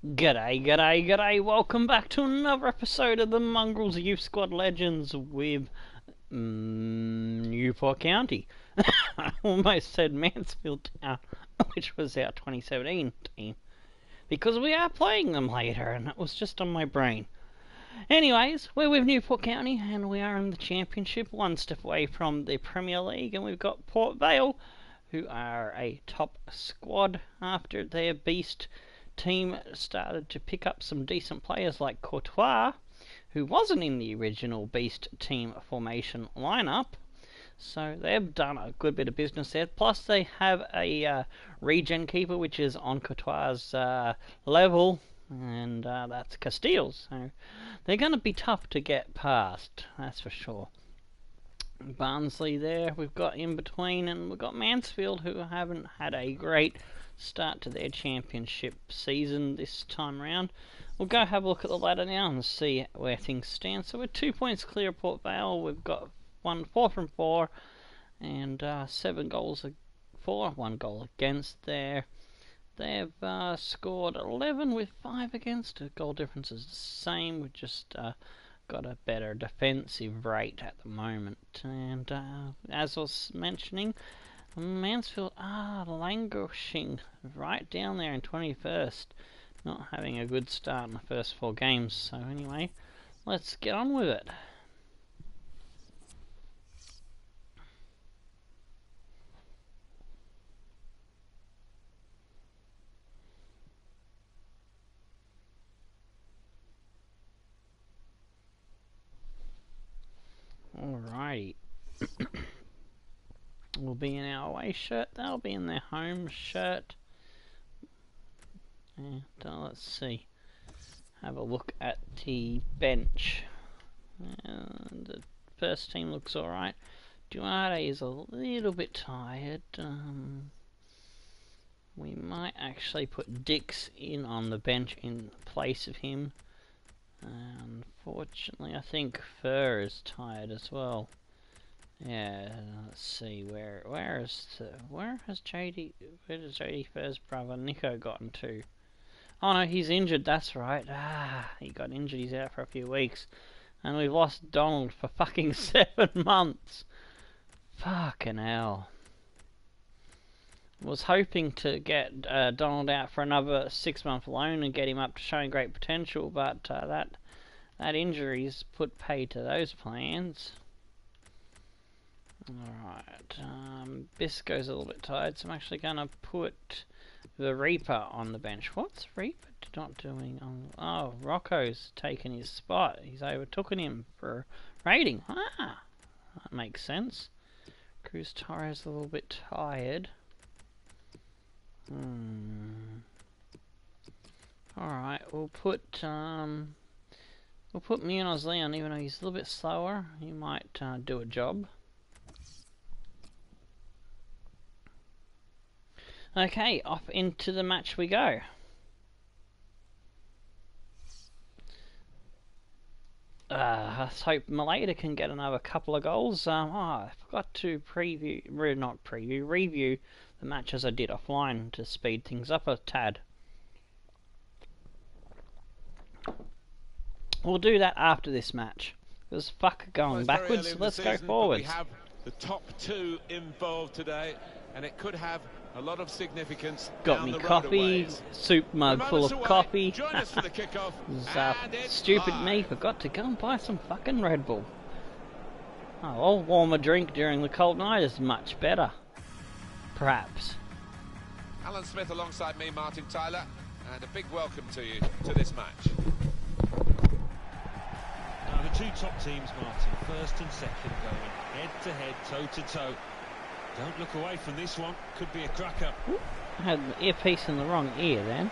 G'day, g'day, g'day, welcome back to another episode of the Mongrels Youth Squad Legends with Newport County. I almost said Mansfield Town, which was our 2017 team, because we are playing them later and it was just on my brain. Anyways, we're with Newport County and we are in the Championship, one step away from the Premier League, and we've got Port Vale, who are a top squad after their beast team started to pick up some decent players like Courtois, who wasn't in the original beast team formation lineup. So they've done a good bit of business there. Plus they have a regen keeper which is on Courtois' level, and that's Castiles. So they're going to be tough to get past, that's for sure. Barnsley there we've got in between, and we've got Mansfield, who haven't had a great start to their championship season this time around. We'll go have a look at the ladder now and see where things stand. So we're 2 points clear of Port Vale. We've got 4 from 4 and 7 goals for, 1 goal against there. They've scored 11 with 5 against. The goal difference is the same. We've just got a better defensive rate at the moment. And as I was mentioning, Mansfield are languishing right down there in 21st, not having a good start in the first 4 games. So anyway, let's get on with it. Alrighty. We'll be in our away shirt, they'll be in their home shirt. And let's see, have a look at the bench. And the first team looks alright. Duarte is a little bit tired. We might actually put Dix in on the bench in place of him. Unfortunately, I think Fur is tired as well. Yeah, let's see, where does JD Fur's brother Nico gotten to? Oh no, he's injured, that's right. He got injured, he's out for a few weeks. And we've lost Donald for fucking 7 months. Fucking hell. Was hoping to get Donald out for another 6-month loan and get him up to showing great potential, but that injury's put pay to those plans. Alright, Bisco's a little bit tired, so I'm actually going to put the Reaper on the bench. What's Reaper not doing? Oh, Rocco's taken his spot. He's overtaken him for rating. That makes sense. Cruz Torres a little bit tired. Alright, we'll put Munoz Leon, even though he's a little bit slower. He might do a job. Okay, off into the match we go. Let's hope Maleta can get another couple of goals. I forgot to review the match as I did offline to speed things up a tad. We'll do that after this match. Because fuck going backwards, let's go forwards. We have the top 2 involved today, and it could have a lot of significance. Got me coffee, soup mug full of coffee. Join us for the kickoff. Stupid me, forgot to go and buy some fucking Red Bull. Oh, well, warm a drink during the cold night is much better. Perhaps. Alan Smith alongside me, Martin Tyler, and a big welcome to you to this match. Now the 2 top teams, Martin, first and second, going head to head, toe to toe. Don't look away from this one, could be a cracker. Ooh, I had the earpiece in the wrong ear then.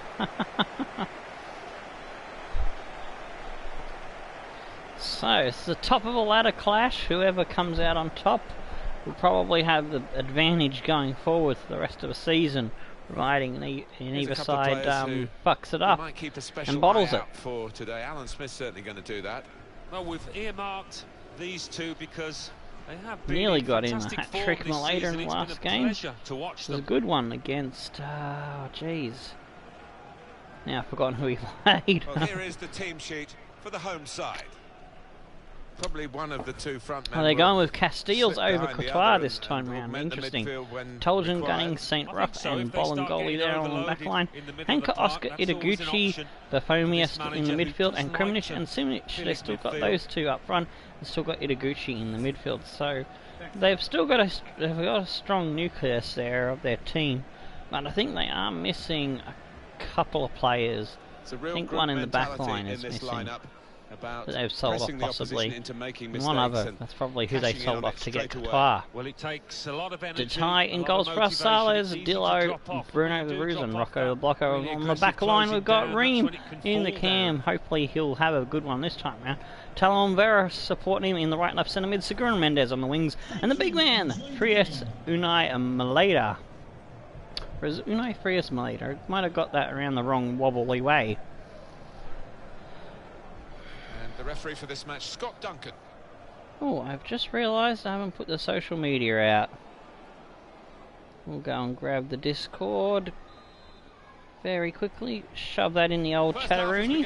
So, it's the top of a ladder clash. Whoever comes out on top will probably have the advantage going forward for the rest of the season, providing either side fucks it up and bottles it. For today, Alan Smith's certainly going to do that. Well, we've earmarked these 2 because they have been nearly got him a hat-trick later in the last game. It was a good one against, oh jeez. Now I've forgotten who he played. Well, here is the team sheet for the home side. Probably one of the two front men. Are they going with Castiles over Courtois this time round? Interesting. Toljan gunning St. Ruff and Bolingoli there on the back line. Hanka, Oscar, Itaguchi, Bartholomeus in the midfield, and Krimnic and Simic. They've still got those two up front. They've still got Itaguchi in the midfield. So they've still got a strong nucleus there of their team. But I think they are missing a couple of players. I think one in the back line is missing. That they've sold off possibly. One other, that's probably who they sold off to get Courtois. Well, it takes a lot of energy. Detai in goals for us, Salas, Dillo, Bruno the Ruse and Rocco the Blocker. On the back line we've got Ream in the cam. Hopefully he'll have a good one this time round. Talon Vera supporting him in the right and left centre mid. Segura and Mendes on the wings. And the big man, Frias Unai Maleda. Or is it Unai Frias Maleda? Might have got that around the wrong wobbly way. The referee for this match, Scott Duncan. Oh, I've just realised I haven't put the social media out. We'll go and grab the Discord very quickly. Shove that in the old Chatteroony.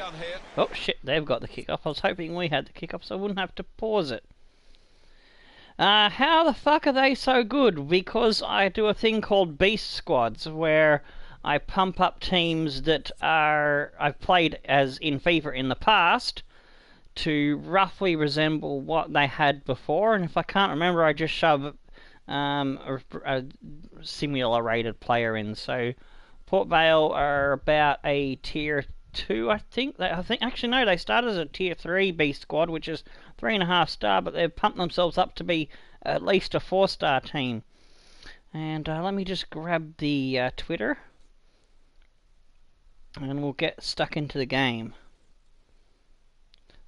Oh shit, they've got the kick-off. I was hoping we had the kick-off so I wouldn't have to pause it. How the fuck are they so good? Because I do a thing called Beast Squads, where I pump up teams that I've played as in FIFA in the past, to roughly resemble what they had before, and if I can't remember, I just shove a similar rated player in. So Port Vale are about a tier 2, I think. Actually no, they started as a tier 3 B squad, which is 3.5 star, but they've pumped themselves up to be at least a 4-star team. And let me just grab the Twitter, and we'll get stuck into the game.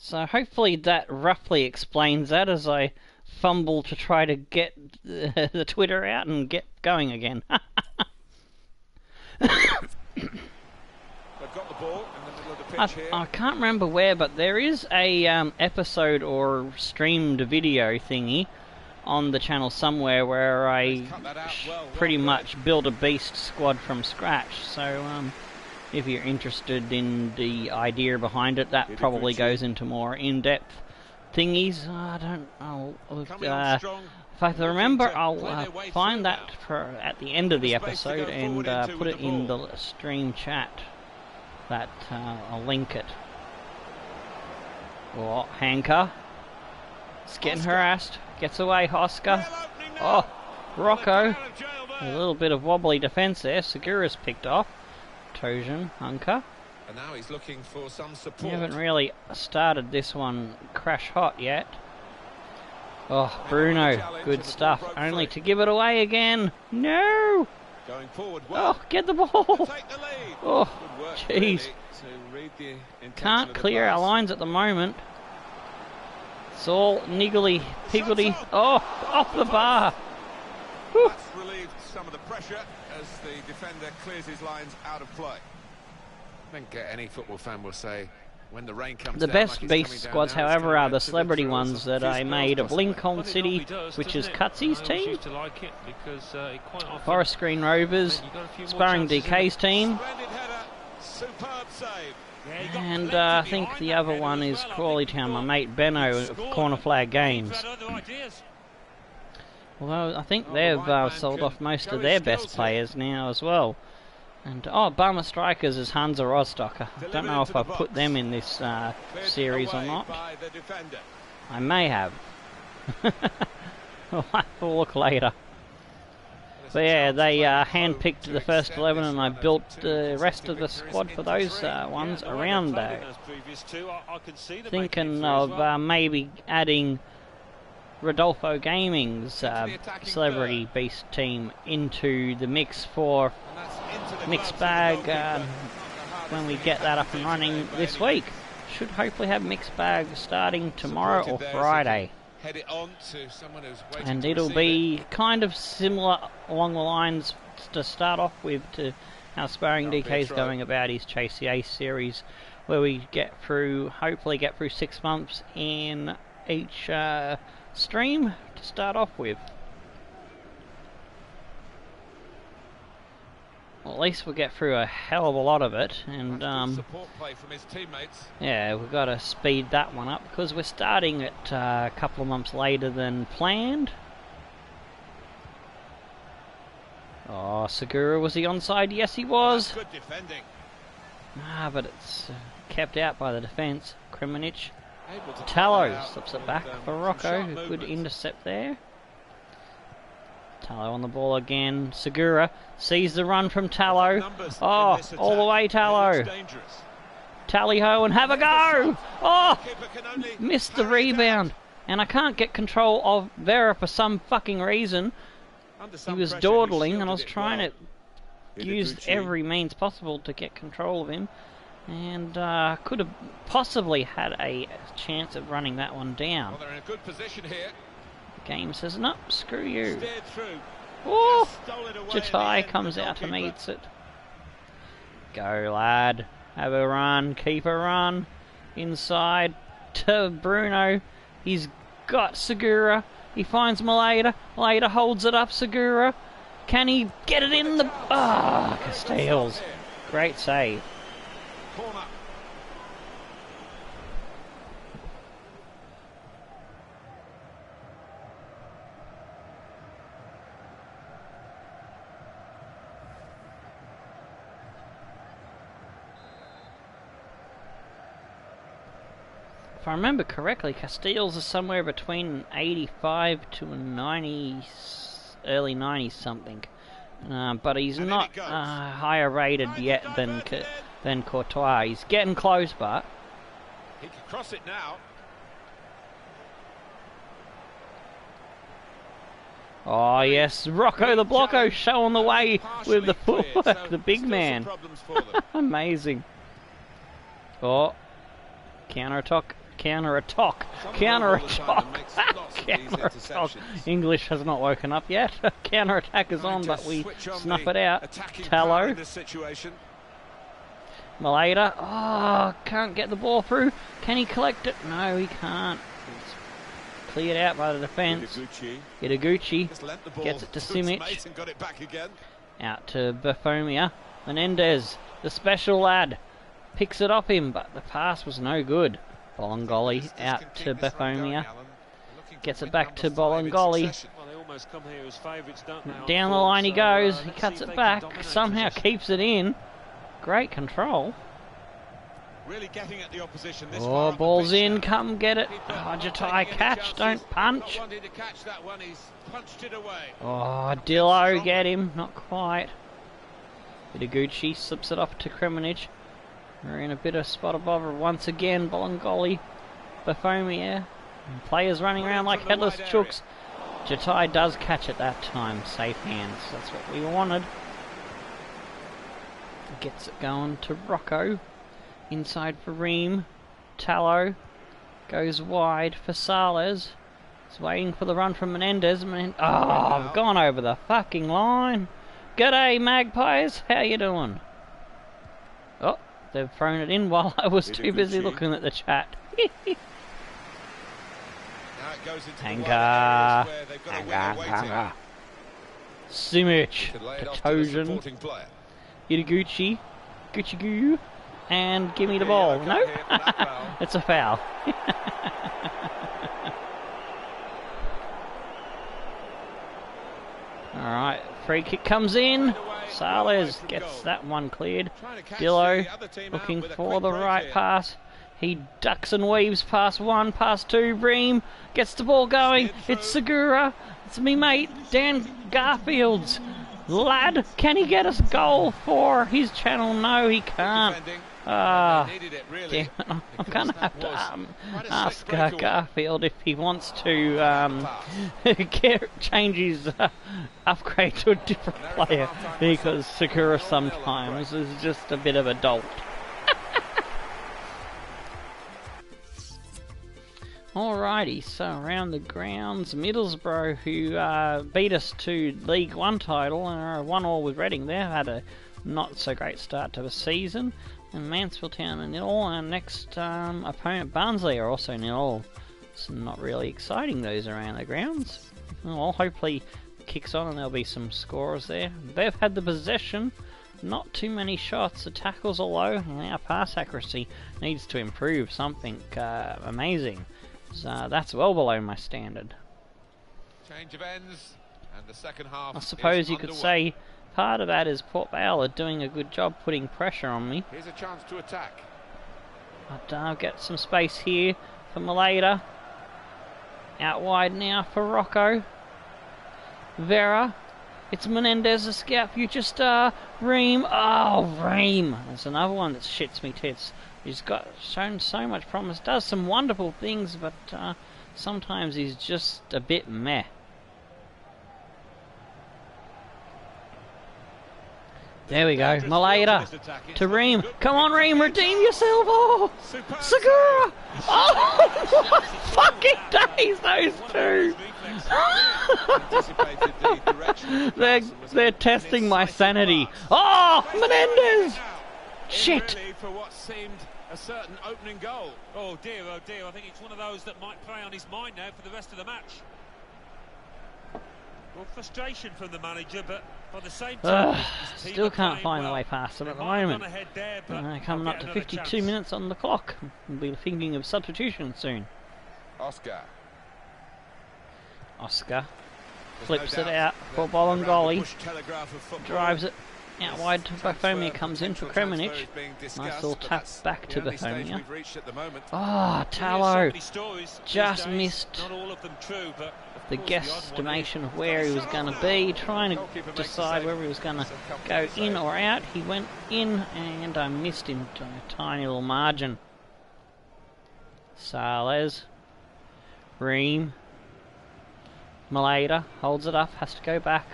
So hopefully that roughly explains that as I fumble to try to get the Twitter out and get going again. They've got the ball in the middle of the pitch here. I can't remember where, but there is a episode or streamed video thingy on the channel somewhere where I pretty much build a beast squad from scratch. So if you're interested in the idea behind it, that probably goes into more in-depth thingies. If I remember, I'll find that at the end of the episode and put it in the stream chat. That I'll link it. Oh, Hanka. It's getting harassed. Gets away, Oscar. Oh, Rocco. A little bit of wobbly defence there. Segura's picked off. Trojan, Hunker. And now he's looking for some support. We haven't really started this one crash hot yet. Oh, Bruno, good stuff. Only to give it away again. No! Going forward. Oh, get the ball! Oh, jeez. Can't clear our lines at the moment. It's all niggly, piggledy. Oh, off the bar. That's relieved some of the pressure as the defender clears his lines out of play. I think any football fan will say when the rain comes the down, best like beast squads, however, are the celebrity ones that I made of Lincoln City, which is Cutsy's team, Forest Green Rovers, Sparring DK's team, and I think the other one is Crawley Town, my mate Benno of Corner Flag Games. Although I think they've sold off most of their best players now as well. And Bama Strikers is Hansa Rostock. I don't know if I put them in this series or not. I may have. We'll have to look later. But yeah, they hand-picked the first 11 and I built the rest of the squad for those ones around there. Thinking of maybe adding Rodolfo Gaming's Celebrity Beast team into the mix for Mixed Bag when we get that up and running this week. Should hopefully have Mixed Bag starting tomorrow or Friday. And it'll be kind of similar along the lines to start off with to how Sparring DK's going about his Chase the Ace series, where we hopefully get through 6 months in each stream to start off with. Well, at least we'll get through a hell of a lot of it, and Support play from his teammates. yeah, we've got to speed that one up because we're starting it a couple of months later than planned. Oh, Segura, was he onside? Yes, he was. Good defending. Ah, but it's kept out by the defence. Krimonich. Able to Tallow out slips it with, back for some Rocco. sharp Good movements. intercept there. Tallow on the ball again. Segura sees the run from Tallow. Numbers in Oh, this all the attack. way It Tallow. looks dangerous. Tally ho and have a go! Oh, Keeper can only missed the parry it rebound. out. And I can't get control of Vera for some fucking reason. Under He some was pressure, dawdling and I shielded was it trying well. to use every means possible to get control of him. And could have possibly had a chance of running that one down. Well, they're in a good position here. The game says, no, screw you. Steered through. Oh, Stole it away in the Jatai end, comes the out and goalkeeper. eats it. Go, lad. Have a run. Keep a run. Inside to Bruno. He's got Segura. He finds Maleda. Maleda holds it up. Segura. Can he get it in the... Ah, Castells. Great save. Corner. If I remember correctly, Castells is somewhere between 85 to 90, early 90s something. But he's And in not it goes. higher rated yet than Courtois. He's getting close, but He can cross it now. oh yes, Rocco the Blocko showing the way with the Partially cleared, footwork, so the big still man. some problems for them. Amazing. Oh, counter-attack. Counter-attack. Some Counter-attack. ball all the time and makes lots of these Counter-attack. interceptions. English has not woken up yet. Counter-attack is on, Trying to but we switch on snuff the it out. attacking power Tallow. in this situation. Maleda. Oh, can't get the ball through. Can he collect it? No, he can't. It's cleared out by the defence. Itaguchi Just lent the ball gets it to his mate Simic. and got it back again. Out to Bafomia. Menendez, the special lad, picks it off him, but the pass was no good. Bolingoli This out can to keep this run going, Bafomia. Alan. Looking to Gets it win back to number 5 in Bolingoli. succession. Well, they almost come here as favourites, don't they? on Down the form, line he so, goes. He let's cuts see if it they can back. dominate Somehow possession. keeps it in. Great control. Really getting at the opposition this Oh, far up the ball's pitch in. now. Come get it. Keeper Oh, not Jatai taking any catch. chances. Don't punch. Not wanting to catch that one, he's punched it away. Oh, Dillo get him. Not quite. Itaguchi slips it off to Krimonich. We're in a bit of spot of bother once again. Bolingoli. Bafomia. Players running around like From the headless wide chooks. Jatai does catch it that time. Safe hands. That's what we wanted. Gets it going to Rocco. Inside for Ream. Tallow. Goes wide for Sales. He's waiting for the run from Menendez. Oh, I've gone over the fucking line. G'day, Magpies. How you doing? Oh, they've thrown it in while I was too busy looking at the chat. Now it goes into the Hanga. wider areas where they've got a Hanga, winger waiting. hanga. Simic. Could lay it To off to the Tojan. supporting player. Itaguchi. Gucci Goo. And give me the Yeah, ball. yellow No? card here for that foul. It's a foul. Alright, free kick comes in. Sales gets that one cleared. Trying to catch Dillo the other team out looking with a for quick the break right here. pass. He ducks and weaves past one, past two. Bream gets the ball going. Steered through. It's Segura. It's me mate, Dan Garfield's lad. Can he get us goal for his channel? No, he can't. Defending. Ah, They needed it, really, damn it. I'm because going to that have to was quite a ask slick breakaway. Garfield if he wants to Pass. change his upgrade to a different And there is the player, half-time because whistle. Segura 0-0 sometimes is just a bit of a dolt. Alrighty, so around the grounds, Middlesbrough, who beat us to League One title and are 1-1 with Reading there, had a not so great start to the season. And Mansfield Town are 0, and next opponent Barnsley are also 0. It's not really exciting, those around the grounds. Well, hopefully kicks on and there'll be some scores there. They've had the possession not too many shots. The tackles are low, and our pass accuracy needs to improve something amazing. So that's well below my standard. Change of ends, and the second half. I suppose you could say part of that is Port Vale are doing a good job putting pressure on me. Here's a chance to attack. But I'll get some space here for Maleda. Out wide now for Rocco. Vera. It's Menendez's scout future star. Ream. Oh, Ream. There's another one that shits me tits. He's got shown so much promise. Does some wonderful things, but sometimes he's just a bit meh. There we go. Maleda to Ream. Come on, Ream. Redeem yourself. Oh, Segura. Oh, what fucking days, those two. They're testing my sanity. Oh, Menendez. Shit. For what seemed a certain opening goal. Oh dear, I think it's one of those that might play on his mind now for the rest of the match. Well, frustration from the manager, but by the same time, still can't find the way past them at the moment. Coming up to 52 minutes on the clock. We'll be thinking of substitution soon. Oscar flips it out for Bolingoli. Drives it out wide to Bafomia, comes in for Kremenic. Nice little tap back to Bafomia. Oh, Tallow just missed the guesstimation of where he was going to be, trying to decide whether he was going to go in or out. He went in and I missed him to a tiny little margin. Sales, Ream, Maleda holds it up, has to go back.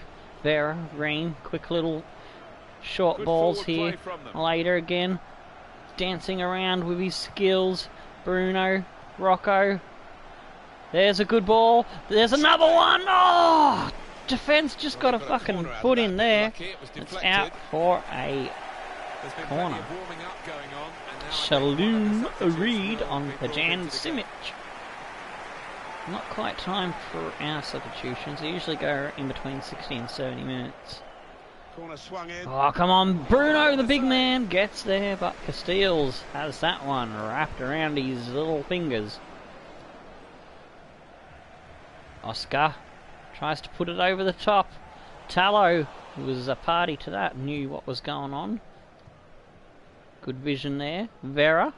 Vera, Ream, quick little short balls here. Maleda again, dancing around with his skills. Bruno, Rocco. There's a good ball. There's another one. Oh! Defence just got a fucking foot in there. It's out for a corner. Shalom Reed on Pajan Simic. Not quite time for our substitutions. They usually go in between 60 and 70 minutes. Oh, come on. Bruno, the big man, gets there, but Castiles has that one wrapped around his little fingers. Oscar tries to put it over the top. Tallow, who was a party to that, knew what was going on. Good vision there. Vera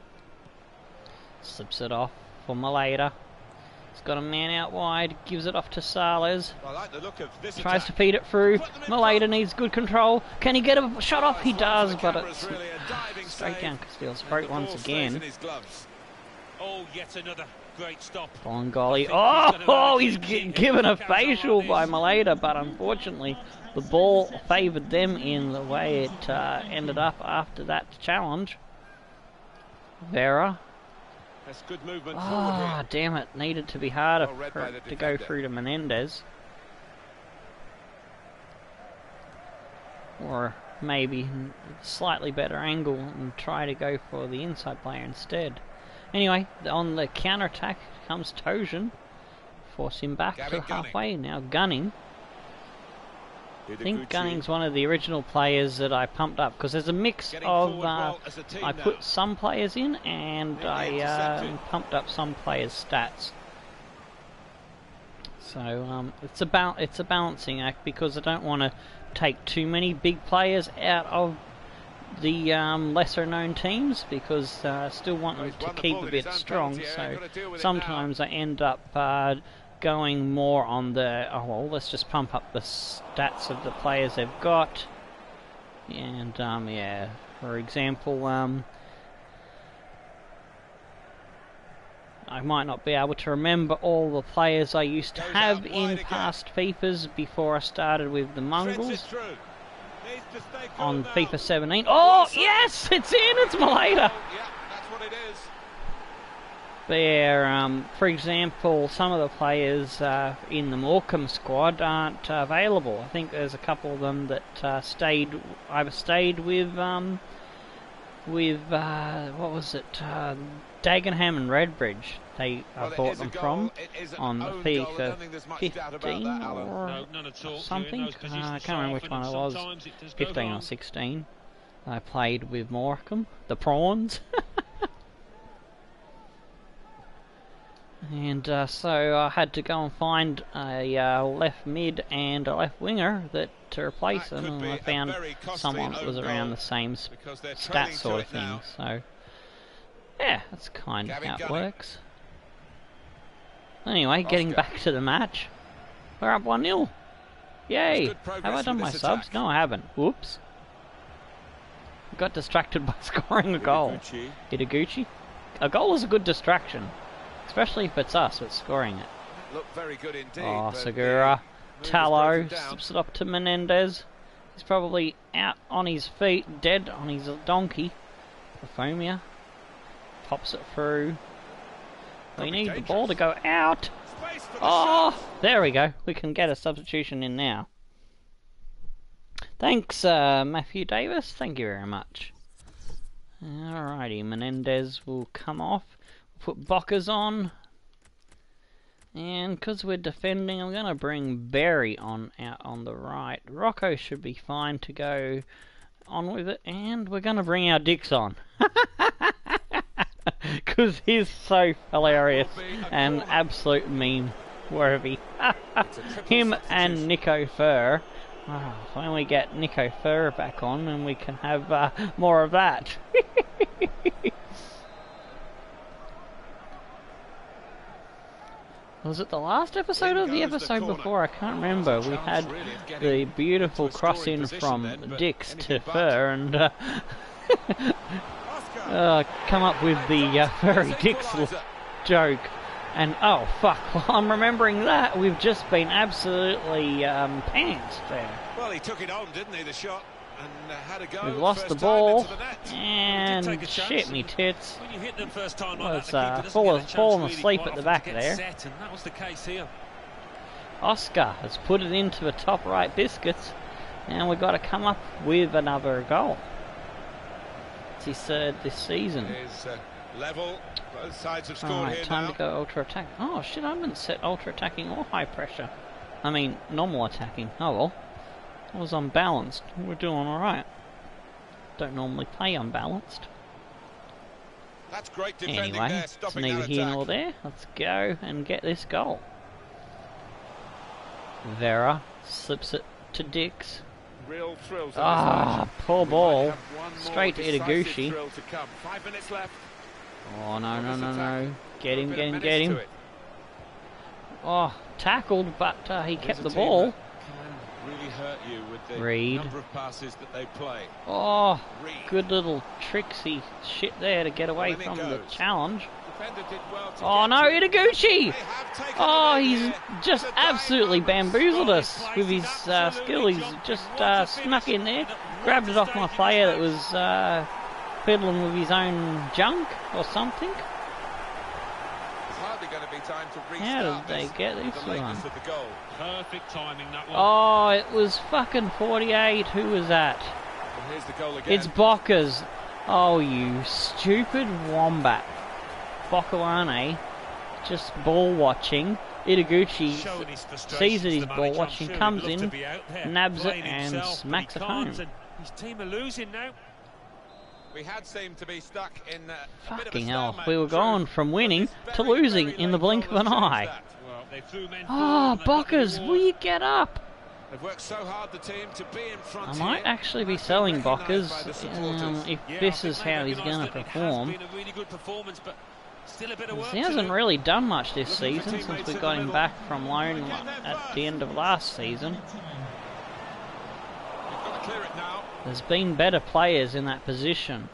slips it off for Maleda. He's got a man out wide, gives it off to Sales. Tries to feed it through. Maleda needs good control. Can he get a shot off? He does, but it's straight down Castile's throat once again. Oh, yet another great stop. Bolingoli. Oh, he's given a facial by Maleda, but unfortunately the ball favoured them in the way it ended up after that challenge. Vera. That's good movement oh, damn it. Needed to be harder for it to go through to Menendez. Or maybe slightly better angle and try to go for the inside player instead. Anyway, on the counter-attack comes Tojan. Force him back to halfway. Now Gunning. I think Gunning's one of the original players that I pumped up, because there's a mix of I put some players in and I pumped up some players' stats. So it's a balancing act, because I don't want to take too many big players out of the lesser known teams, because I still want them to keep a bit strong. So sometimes I end up going more on the, oh well, let's just pump up the stats of the players they've got. And yeah, for example, I might not be able to remember all the players I used to have in past FIFAs before I started with the Mongrels on FIFA 17. Oh yes, it's in, it's Maleda. There, for example, some of the players in the Morecambe squad aren't available. I think there's a couple of them that either stayed with what was it, Dagenham and Redbridge. I bought them from on the FIFA 15 or something. I can't remember which one it was, 15 or 16. I played with Morecambe, the Prawns. And so I had to go and find a left mid and a left winger to replace them, and I found someone that was around the same stat sort of thing. So yeah, that's kind of how it works. Anyway, getting back to the match, we're up 1-0. Yay! Have I done my subs? No, I haven't. Whoops. Got distracted by scoring a goal. Itaguchi. A goal is a good distraction. Especially if it's us that's scoring it. Looked very good indeed, oh, Segura. Tallow slips it up to Menendez. He's probably out on his feet, dead on his donkey. Lafomia pops it through. We need the ball to go out. Oh, there we go. We can get a substitution in now. Thanks, Matthew Davis. Thank you very much. Alrighty, Menendez will come off. Put Bockers on, and because we're defending, I'm going to bring Berry out on the right. Rocco should be fine to go on with it, and we're going to bring our Dix on. Because he's so hilarious and absolute meme worthy. Him and Nico Fur. Oh, when we get Nico Fur back on, and we can have more of that. Was it the last episode or the episode before? I can't remember. We had the beautiful cross-in from Dix to Fur, and come up with the furry Dix joke. And oh fuck, well, I'm remembering that. We've just been absolutely pantsed there. Well, he took it on, didn't he, the shot? And had a go. We've lost the ball, and shit me tits. When you hit them first time like that, falling asleep at the back there. Set, and that was the case here. Oscar has put it into the top right biscuits, and we've got to come up with another goal. It's his third this season. Level. Both sides have scored. Alright, here time now. to go ultra attack. Oh shit, I haven't set ultra attacking or high pressure. I mean, normal attacking. Oh well. I was unbalanced. We're doing alright. Don't normally play unbalanced. That's great defending anyway, there, it's neither here nor there. Let's go and get this goal. Vera slips it to Dix. Real thrills. Ah, poor ball. Straight to Itaguchi. 5 minutes left. Oh, no. Get him. Oh, tackled, but he kept the ball. Really hurt you with the Reed. number of passes that they play. Oh, Reed. good little tricksy shit there to get away from the challenge. Defender did well to Oh no, Itaguchi! Oh, he's there. just absolutely bamboozled us with his skill. He's just snuck in there, grabbed it off my player that was fiddling with his own junk or something. How did they get this one? Perfect timing, that one. Oh, it was fucking 48. Who was that? Well, here's the goal again. It's Bockers. Oh, you stupid wombat. Boccawane, just ball watching. Itaguchi sees that he's ball watching, comes in, nabs it, and smacks it home. His team are losing now. We had seemed to be stuck in fucking hell, we were going from winning to losing in the blink of an eye. Oh, Bockers, will you get up? They've worked so hard, the team, to be in front. I might actually be selling Bockers if this is how he's going to perform. He hasn't really done much this season since we got him back from loan at the end of last season. There's been better players in that position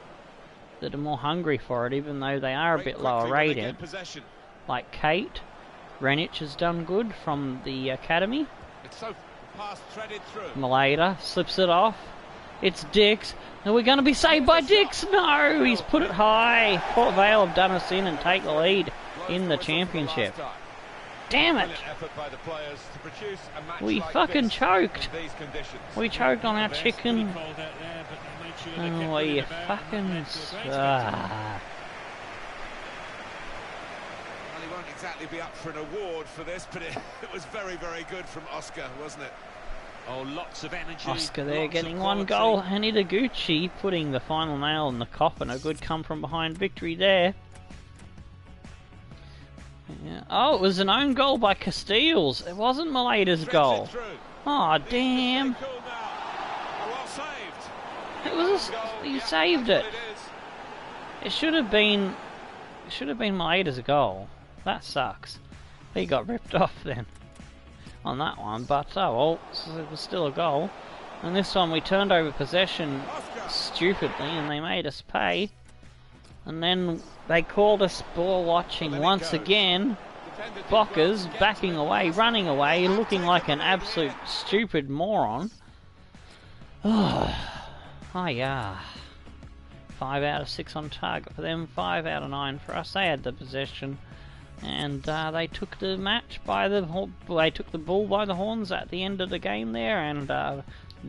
that are more hungry for it, even though they are a bit lower rated. Like Kate, Renich has done good from the academy. Maleda slips it off. It's Dix. Are we going to be saved by Dix? No, he's put it high. Port Vale have done us in and take the lead in the championship. Damn it! We fucking choked. We choked on our chicken. Oh, you fucking... Well, he won't exactly be up for an award for this, but it was very, very good from Oscar, wasn't it? Oh, lots of energy. Oscar there lots getting of one quality. goal, and Itaguchi putting the final nail in the coffin. A good come from behind victory there. Yeah. Oh, it was an own goal by Castiles. It wasn't Malaita's goal. Oh, damn. Well saved. It was he saved it. It should have been Malaita's goal. That sucks. He got ripped off then on that one, but oh well, it was still a goal. And this one we turned over possession stupidly and they made us pay. And then they called us ball watching once again. Bockers backing away, running away, looking like an absolute stupid moron. Oh yeah. 5 out of 6 on target for them, 5 out of 9 for us. They had the possession, and they took the match by they took the bull by the horns at the end of the game there, and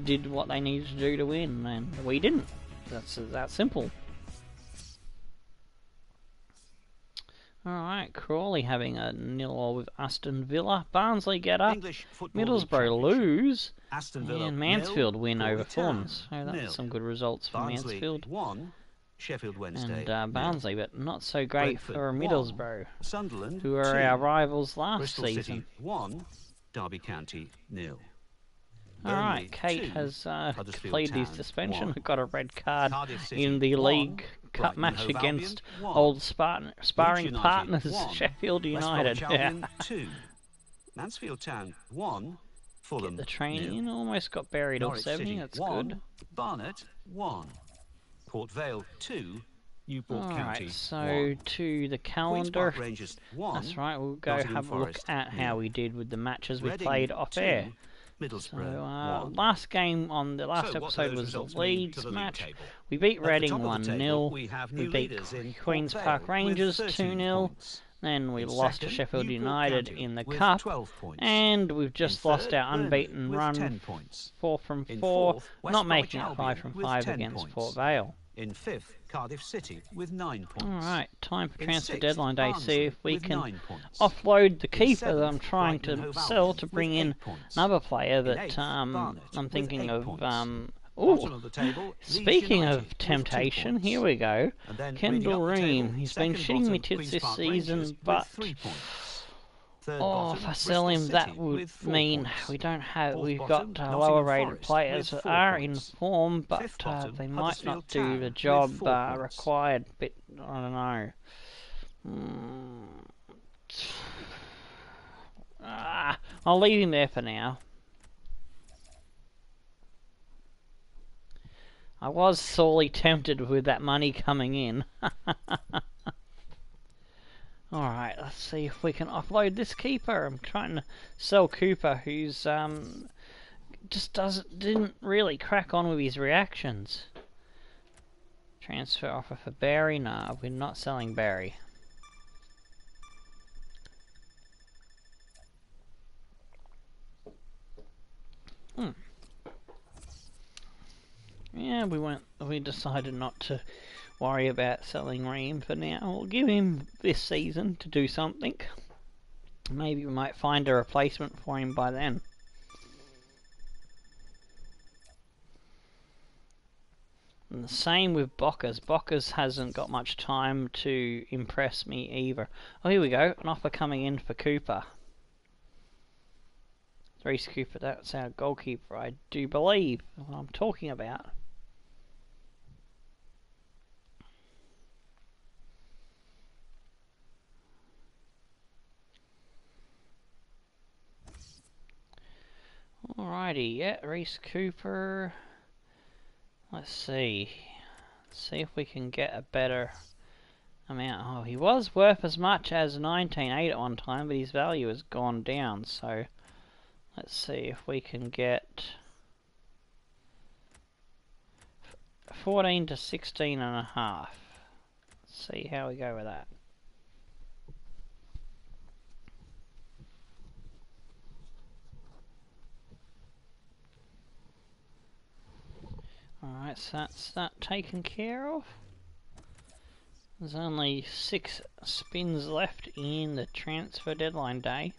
did what they needed to do to win, and we didn't. That's that simple. Alright, Crawley having a 0-0 with Aston Villa. Barnsley get up. Middlesbrough lose. Aston Villa And Mansfield win over Town, Thorns. So that's some good results for Barnsley Mansfield. 1, Sheffield Wednesday And Barnsley, but not so great Brentford for Middlesbrough, 1, Sunderland who were 2, our rivals last Bristol season. City 1, Derby County 0. Alright, Kate 2, has Huddersfield completed his Town, suspension. 1. Got a red card Cardiff City in the 1, League Cup Brighton match Hove against Albion 1, old Leeds sparring United partners 1, Sheffield West United. Bromwich Albion 2, Mansfield Town 1, Fulham The train 0. in almost got buried off Norwich 70, City that's 1, good. Barnet 1, Port Vale 2, Newport County Alright, so 1. to the Queen's calendar. Park Rangers 1, That's right, we'll go Nottingham have a look Forest at how 0. we did with the matches we Reading played off 2, air. Middlesbrough So, 1. last game on the last So what do episode those was the results mean to Leeds the league match. table? We beat At the Reading top of the table, 1-0. we have We new beat leaders in Queen's Port Park Vale Rangers with 13 2-0. points. Then we In lost to second, Sheffield Newport United County in the with Cup. 12 points. And we've just In lost third, our unbeaten Burnley with run, 10 points. 4 from In 4, fourth, West not Bromwich making it 5 Albion from with 5 10 against points. Port Vale. In fifth, Cardiff City with 9 points. Alright, time for In transfer sixth, deadline day. See Barnsley if we with can 9 points. offload the In keeper that seventh, I'm trying Brighton to Hove sell Albion to with bring in 8 points. another player In that eighth, Barnet I'm with thinking 8 of. points. Bottom of the table, Leeds Speaking United of with 2 temptation, points. here we go. And then Kendall moving up the table, Ream. He's been second shitting me bottom, tits Queen's this Park season, Rangers but with 3 points. Third oh, bottom, if I sell him, Bristol that City would with 4 mean points. we don't have. Fourth We've bottom, got Nottingham lower rated Forest players with that 4 are in points. form, but Fifth bottom, they might not Huddersfield do Town the with job 4 points. required. But I don't know. I'll leave him there for now. I was sorely tempted with that money coming in. Alright, let's see if we can offload this keeper. I'm trying to sell Cooper, who's just didn't really crack on with his reactions. Transfer offer for Barry? Nah, we're not selling Barry. Yeah, we decided not to worry about selling Ream for now. We'll give him this season to do something. Maybe we might find a replacement for him by then. And the same with Bockers. Bockers hasn't got much time to impress me either. Oh, here we go. An offer coming in for Cooper. Reece Cooper, that's our goalkeeper, I do believe. What I'm talking about. Alrighty, yeah, Reece Cooper. Let's see. If we can get a better amount. Oh, he was worth as much as 19.8 at one time, but his value has gone down, so let's see if we can get 14 to 16 and a half. Let's see how we go with that. Alright, so that's that taken care of. There's only 6 spins left in the transfer deadline day.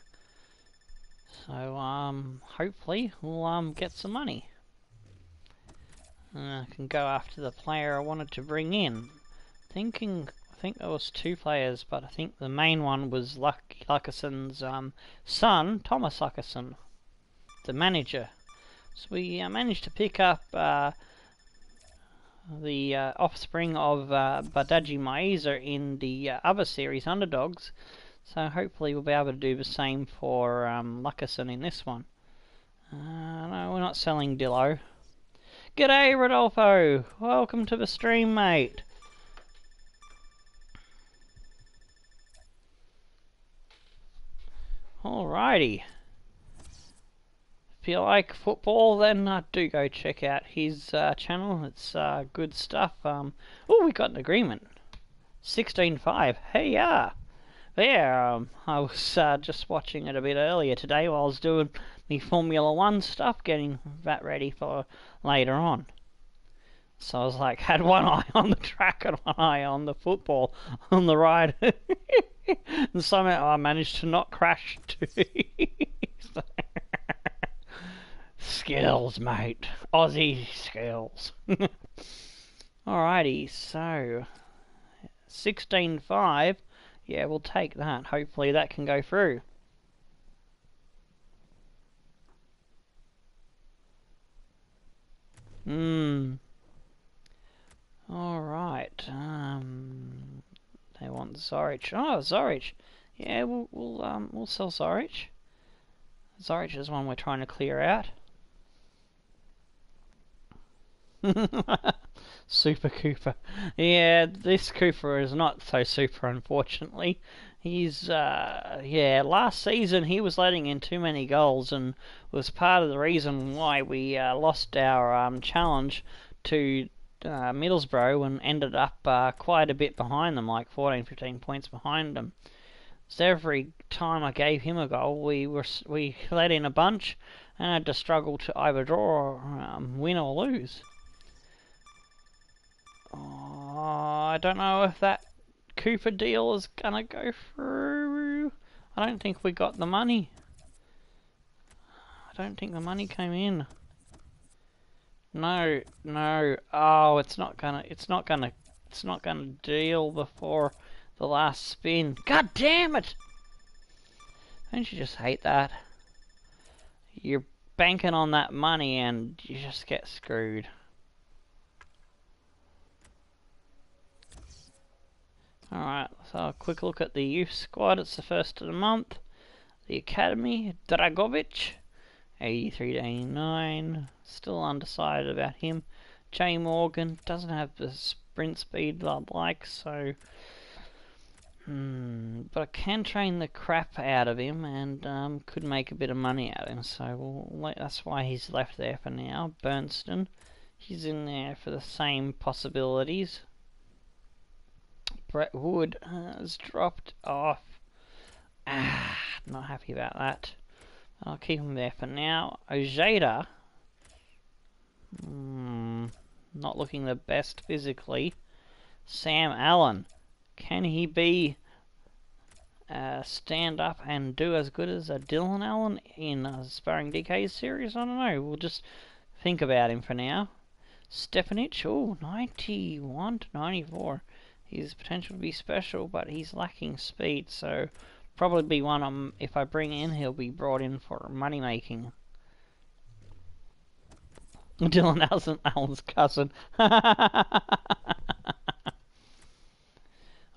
So hopefully we'll get some money. I can go after the player I wanted to bring in. I think there was 2 players, but I think the main one was Luckerson's son, Thomas Luckerson, the manager. So we managed to pick up the offspring of Badaji Maiza in the other series, Underdogs. So hopefully we'll be able to do the same for Luckerson in this one. No, we're not selling Dillo. G'day, Rodolfo! Welcome to the stream, mate. Alrighty. If you like football, then do go check out his channel. It's good stuff. Oh, we got an agreement. 16.5. Hey, yeah. There, I was just watching it a bit earlier today while I was doing the Formula 1 stuff, getting that ready for later on. So I was like, had one eye on the track and one eye on the football on the ride. And somehow I managed to not crash too. Skills, mate. Aussie skills. Alrighty, so 16.5. Yeah, we'll take that. Hopefully that can go through. Alright. They want Zorich. Oh, Zorich. Yeah, we'll sell Zorich. Zorich is one we're trying to clear out. Super Cooper. Yeah, this Cooper is not so super, unfortunately. He's, yeah, last season he was letting in too many goals and was part of the reason why we lost our challenge to Middlesbrough and ended up quite a bit behind them, like 14-15 points behind them. So every time I gave him a goal, we let in a bunch and had to struggle to either draw, or, win or lose. Oh, I don't know if that Cooper deal is gonna go through. I don't think we got the money. I don't think the money came in. No. Oh, it's not gonna deal before the last spin. God damn it! Don't you just hate that? You're banking on that money and you just get screwed. Alright, so a quick look at the youth squad. It's the first of the month. The academy, Dragovic, 83 to 89. Still undecided about him. Jay Morgan doesn't have the sprint speed I'd like, so but I can train the crap out of him and could make a bit of money out of him, so that's why he's left there for now. Bernston, he's in there for the same possibilities. Brett Wood has dropped off. Not happy about that. I'll keep him there for now. Ojeda, not looking the best physically. Sam Allen, can he be stand up and do as good as Dylan Allen in Sparring DK's series? I don't know. We'll just think about him for now. Stepanich, 91 to 94. He's potential to be special, but he's lacking speed, so probably be one if I bring in, he'll be brought in for money making. Dylan Allen's cousin.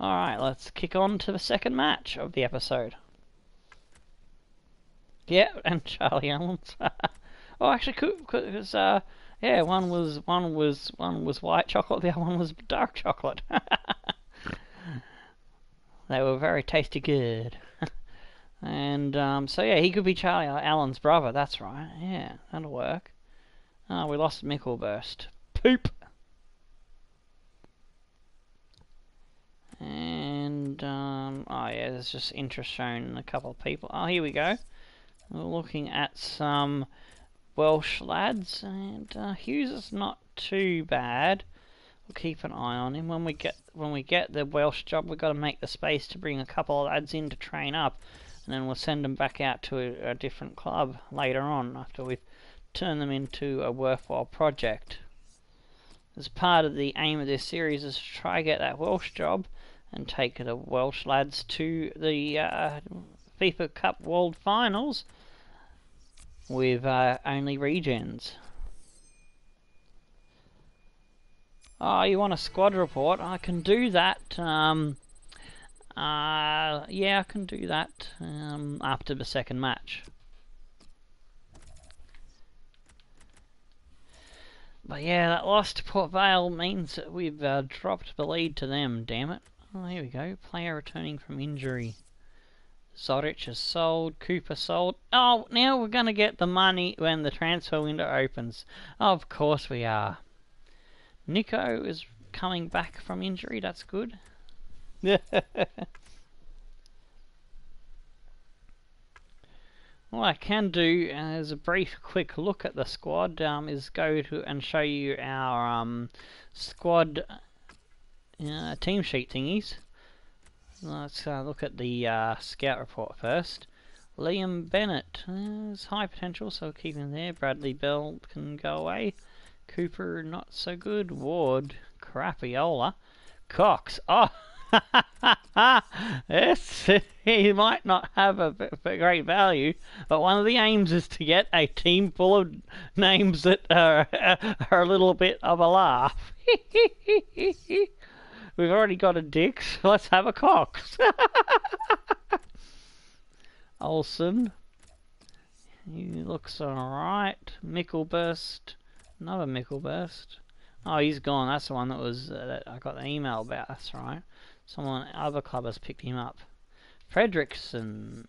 Alright, let's kick on to the second match of the episode. Yeah, and Charlie Allen's. Oh, actually, because yeah, one was white chocolate, the other one was dark chocolate. They were very tasty good. And so yeah, he could be Charlie Allen's brother. That's right. Yeah, that'll work. Oh, we lost Mickelburst. Poop. And oh yeah, there's just interest shown in a couple of people. Oh, here we go. We're looking at some Welsh lads, and Hughes is not too bad. We'll keep an eye on him. When we get the Welsh job, we've got to make the space to bring a couple of lads in to train up, and then we'll send them back out to a different club later on after we've turned them into a worthwhile project. As part of the aim of this series is to try get that Welsh job and take the Welsh lads to the FIFA Cup World Finals with only regens. Oh, you want a squad report? I can do that. Yeah, I can do that after the second match. But yeah, that loss to Port Vale means that we've dropped the lead to them, damn it. Oh, here we go. Player returning from injury. Zoric is sold. Cooper sold. Oh, now we're going to get the money when the transfer window opens. Of course we are. Nico is coming back from injury. That's good. What I can do as a brief quick look at the squad is go to and show you our squad team sheet thingies. Let's look at the scout report first. Liam Bennett is high potential, so keep him there. Bradley Bell can go away. Cooper not so good. Ward crapiola. Cox, oh yes, he might not have a great value, but one of the aims is to get a team full of names that are a little bit of a laugh. We've already got a Dix, let's have a Cox. Olsen, he looks alright. Mickelburst, another Mickelburst. Oh, he's gone. That's the one that was that I got the email about. That's right. Someone, other club has picked him up. Fredrickson,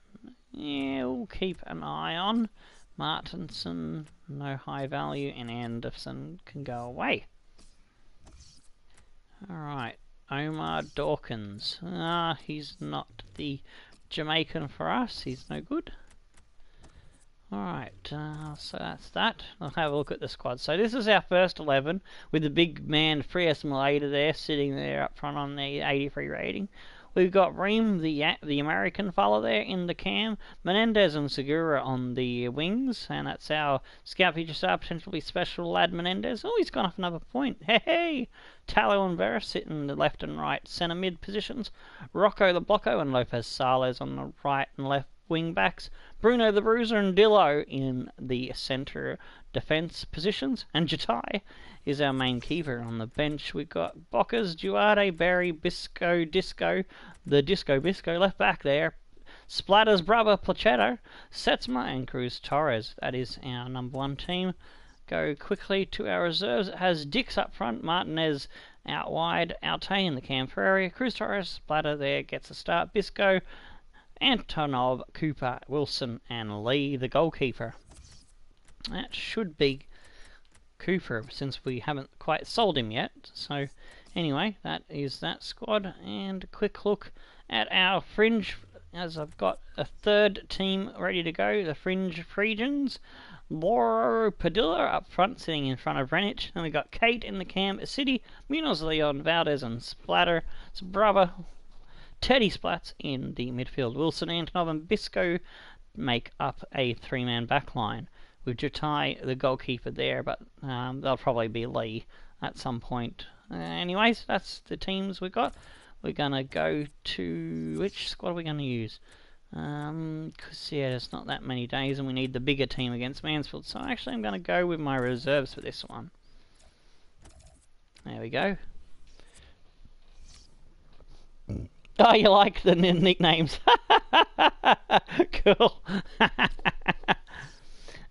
yeah, we'll keep an eye on. Martinson, no high value, and Anderson can go away. Alright, Omar Dawkins. He's not the Jamaican for us. He's no good. Alright, so that's that. I'll have a look at the squad. So this is our first 11 with the big man Frias Maleta there sitting there up front on the 83 rating. We've got Reem, the American fella there in the cam. Menendez and Segura on the wings, and that's our scout feature star, potentially special lad Menendez. Oh, he's gone off another point. Hey! Tallow and Vera sitting in the left and right centre mid positions. Rocco the Blocko and Lopez Sales on the right and left wing backs. Bruno the Bruiser and Dillo in the centre defence positions. And Jatai is our main keeper. On the bench we've got Bockers, Duarte, Barry, Bisco, Disco, the Disco Bisco left back there. Splatter's brother, Plachetto, Setsma and Cruz Torres. That is our number one team. Go quickly to our reserves. It has Dix up front, Martinez out wide, Alte in the camp area, Cruz Torres, Splatter there gets a start, Bisco, Antonov, Cooper, Wilson and Lee the goalkeeper. That should be Cooper since we haven't quite sold him yet. So anyway, that is that squad, and a quick look at our fringe as I've got a third team ready to go, the fringe regions. Laura Padilla up front, sitting in front of Renich. And we got Kate in the camp City, Munoz, Leon, Valdez and Splatter, brother Teddy Splats in the midfield. Wilson, Antonov and Bisco make up a three-man backline with Jatai, the goalkeeper there, but they'll probably be Lee at some point. Anyways, that's the teams we've got. We're going to go to... which squad are we going to use? Because, yeah, there's not that many days and we need the bigger team against Mansfield. So actually I'm going to go with my reserves for this one. There we go. Oh, you like the nicknames. Cool.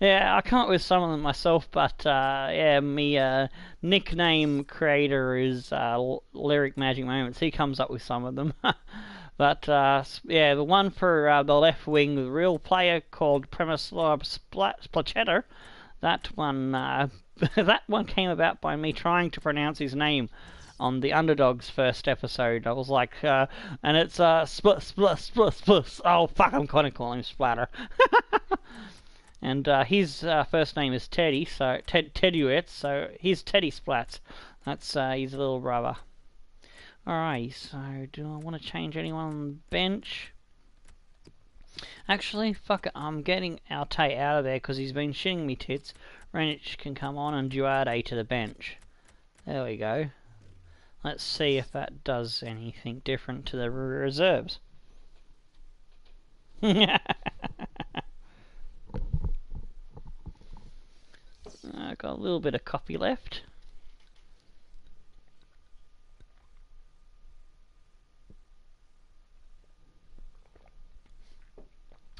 Yeah, I come up with some of them myself, but yeah, me nickname creator is Lyric Magic Moments. He comes up with some of them. But yeah, the one for the left wing, the real player called Premislav Plachetto, that one that one came about by me trying to pronounce his name on the Underdogs first episode. I was like, and it's spl. Oh fuck, I'm gonna call him Splatter. And his first name is Teddy, so Teddy, so he's Teddy Splats. That's his little brother. Alright, so do I want to change anyone on the bench? Actually, fuck it, I'm getting Arte out of there because he's been shitting me tits. Renich can come on and Duarte to the bench. There we go. Let's see if that does anything different to the reserves. I've got a little bit of copy left.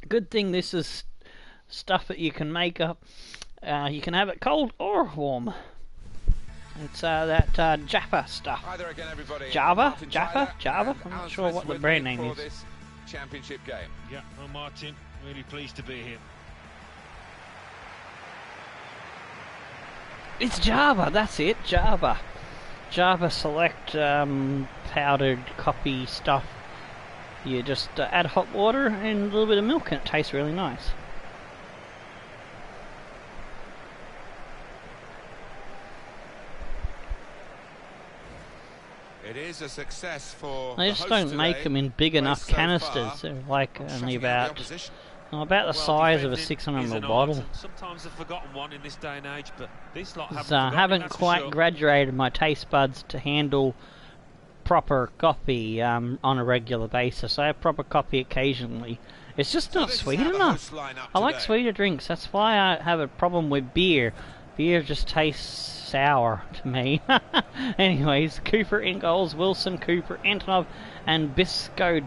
Good thing this is stuff that you can make up. You can have it cold or warm. It's that Jaffa stuff. Hi there again, everybody. Java? Martin Jaffa? Tyler Java? and I'm not Alan sure Smith what the with brand me name for is. this championship game. Yeah, well, Martin, really pleased to be here. It's Java, that's it, Java. Java Select powdered coffee stuff. You just add hot water and a little bit of milk and it tastes really nice. It is a success for They just don't make them in big enough canisters. They're like only about the size of a 600ml bottle. Sometimes a forgotten one in this day and age, but this lot So I haven't quite graduated my taste buds to handle proper coffee on a regular basis. I have proper coffee occasionally. It's just not sweet enough. I like sweeter drinks. That's why I have a problem with beer. Beer just tastes sour to me. Anyways, Cooper in goals, Wilson, Cooper, Antonov, and Disco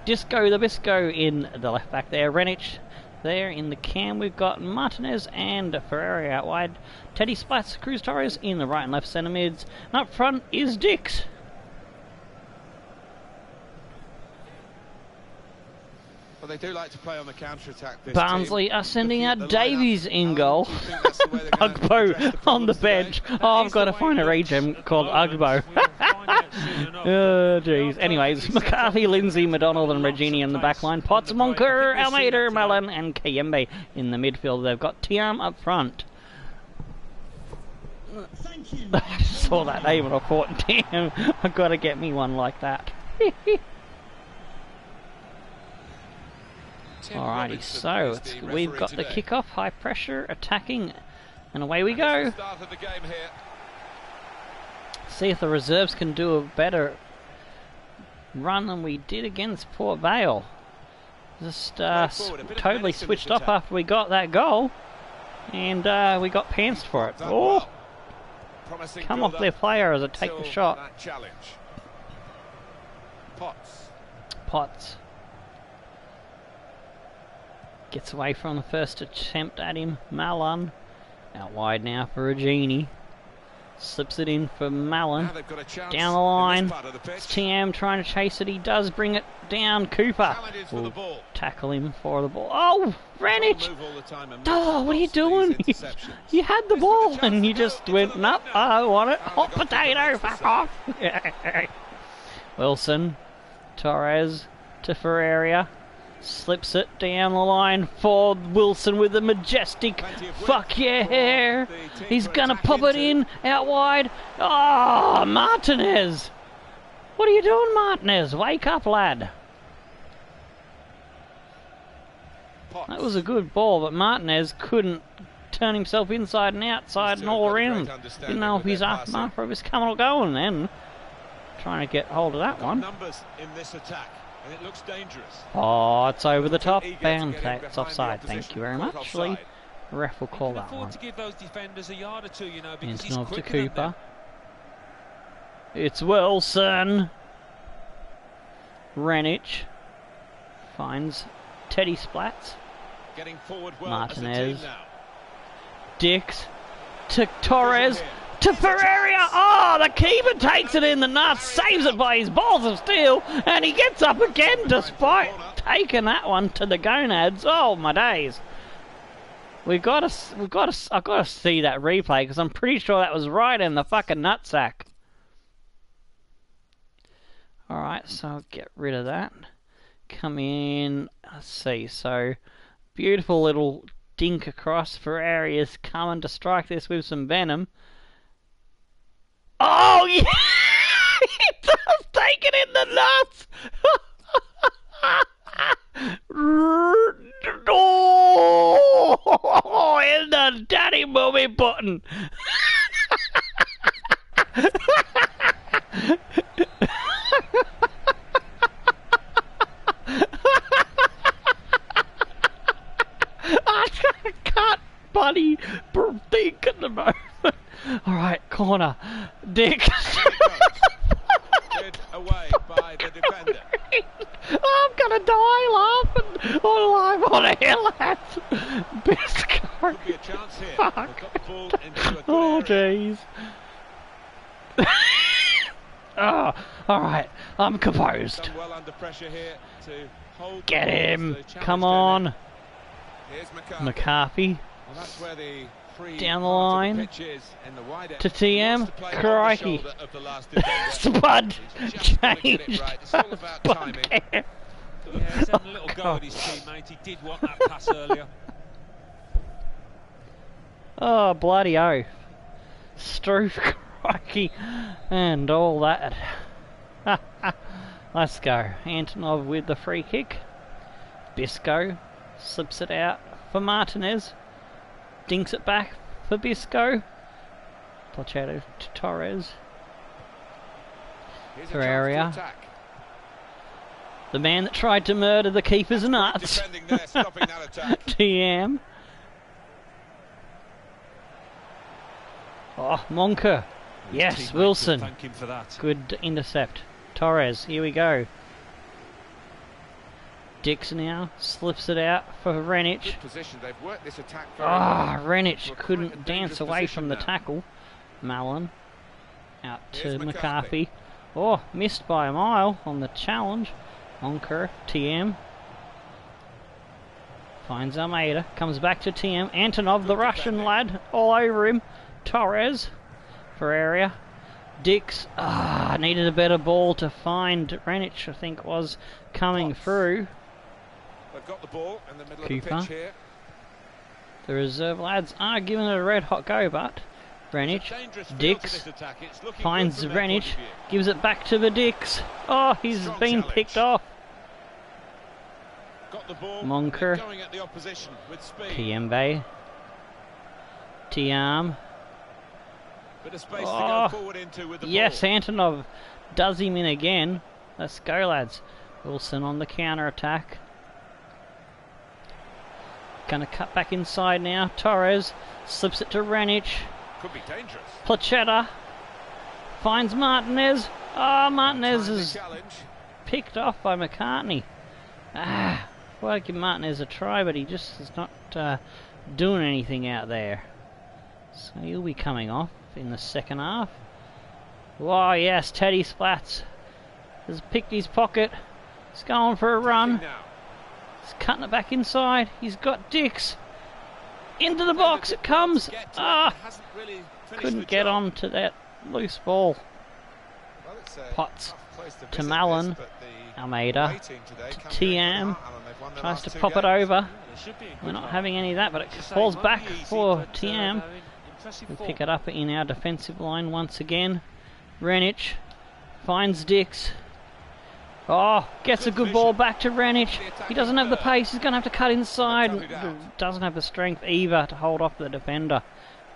the Bisco in the left back there. Renich there in the cam. We've got Martinez and Ferrari out wide. Teddy Splats, Cruz Torres in the right and left centre mids. And up front is Dix. Well, they do like to play on the counter-attack. Barnsley are sending out Davies in goal. Ugbo on the bench. Oh, I've got to find a regen called Ugbo. Oh, jeez. Anyways, McCarthy, Lindsay, McDonald and Regini in the back line. Potts, Monker, Almeida, Mellon and Kayembe in the midfield. They've got Tiam up front. I saw that name and I thought, damn, I've got to get me one like that. Alrighty, so we've got the kickoff, high pressure, attacking, and away we go. See if the reserves can do a better run than we did against Port Vale. Just totally switched off after we got that goal, and we got pantsed for it. Oh, come off their player as I take the shot. Potts. Gets away from the first attempt at him. Malon out wide now for Regini. Slips it in for Malon. Down the line. It's TM trying to chase it. He does bring it down. Cooper will tackle him for the ball. Oh, Ranich! Oh, what are you doing? You had the ball and you just went, nope, I want it. Hot potato, fuck off. Wilson. Torres to Ferreira. Slips it down the line for Wilson with a majestic fuck yeah. He's gonna pop it in out wide. Oh, Martinez. What are you doing, Martinez? Wake up, lad. That was a good ball, but Martinez couldn't turn himself inside and outside and all around. Didn't know if he's after if he's coming or going then. Trying to get hold of that one. Numbers in this attack. And it looks dangerous. Oh, it's over the top. Bound. It's offside. Thank you very much, Lee. The ref will call that one. To give those defenders a yard or two, you know, because Antonov to Cooper. It's Wilson. Renich finds Teddy Splats. Getting forward well. Martinez. Dix to Torres. To Ferreira. Oh, the keeper takes it in the nuts, saves it by his balls of steel, and he gets up again despite taking that one to the gonads. Oh my days! I've got to see that replay because I'm pretty sure that was right in the fucking nutsack. All right, so I'll get rid of that. Come in. Let's see. So beautiful little dink across. Ferreira is coming to strike this with some venom. Oh, yeah! He does take it in the nuts! button. I can't buddy think at the moment. Alright, corner. Dick. Cleared away by the defender. I'm gonna die laughing. Oh, what a hell, lads. Bisco. Could be a chance here. Fuck. They've got the ball into a good Oh, area. jeez. Oh, alright. I'm composed. Done well under pressure here to hold Get the ball as him. the challenge Come came on. in. Here's McCarthy. McCarthy. Well, that's where the free Down the part of line. pitch is in the wide end. To He wants TM. to play on the Crikey. shoulder of the last defender. Spud. He's just gotta get it Changed. right. It's all about Spud timing. there. Yeah, he's having a little go at his teammate. He did want that pass earlier. Oh, bloody oath. Struth, crikey, and all that. Let's go. Antonov with the free kick. Bisco slips it out for Martinez. Dinks it back for Bisco. Pochado to Torres. Here's a Ferreira. chance to attack. The man that tried to murder the keeper's nuts. Defending there, stopping that attack. TM. Oh, Monker. His Yes, teammates Wilson. will thank him for that. Good intercept. Torres, here we go. Dix now slips it out for Renic. Good position. They've worked this attack very Ah, well. Renic We're quite a couldn't dance dangerous away from position the now. tackle. Malin out Here's to McCarthy. McCarthy. Oh, missed by a mile on the challenge. Onker, TM. Finds Almeida, comes back to TM. Antonov, the Russian lad, all over him. Torres, Ferreira. Dix, needed a better ball to find Renic, I think was coming through. They've got the ball in the middle Cooper. of the pitch here. The reserve lads are giving it a red hot go, but Renic, It's a dangerous field to Dix, this attack. It's looking finds good from their point Renic, of view. gives it back to the Dix. Oh, he's Strong been challenge. picked off. Got the ball. Monker. Going at the opposition with speed. Kiembe. Tiam. Bit of space to Oh, go forward into with the yes, ball. Antonov does him in again. Let's go, lads. Wilson on the counter attack. Gonna cut back inside now. Torres slips it to Renic. Could be dangerous. Plachetta finds Martinez. Oh, Martinez Timely is challenge. picked off by McCartney. Well, I'd give Martinez a try, but he just is not doing anything out there. So he'll be coming off in the second half. Oh yes, Teddy Splats has picked his pocket. He's going for a run. Now. He's cutting it back inside. He's got Dix. Into the box it comes. Hasn't really finished Couldn't the get job. on to that loose ball. Well, it's a Potts tough place to visit Malin. this, but the Almeida away team today to come very good. TM. Alan, they've won their Tries last to two pop it games. over. It should be a We're good not half. having any of that, but it As I say, falls won't back be easy, for but, TM. no, impressive We'll form. pick it up in our defensive line once again. Renic finds Dix. Oh, gets a good ball back to Renic. He doesn't have the pace. He's going to have to cut inside. Doesn't have the strength either to hold off the defender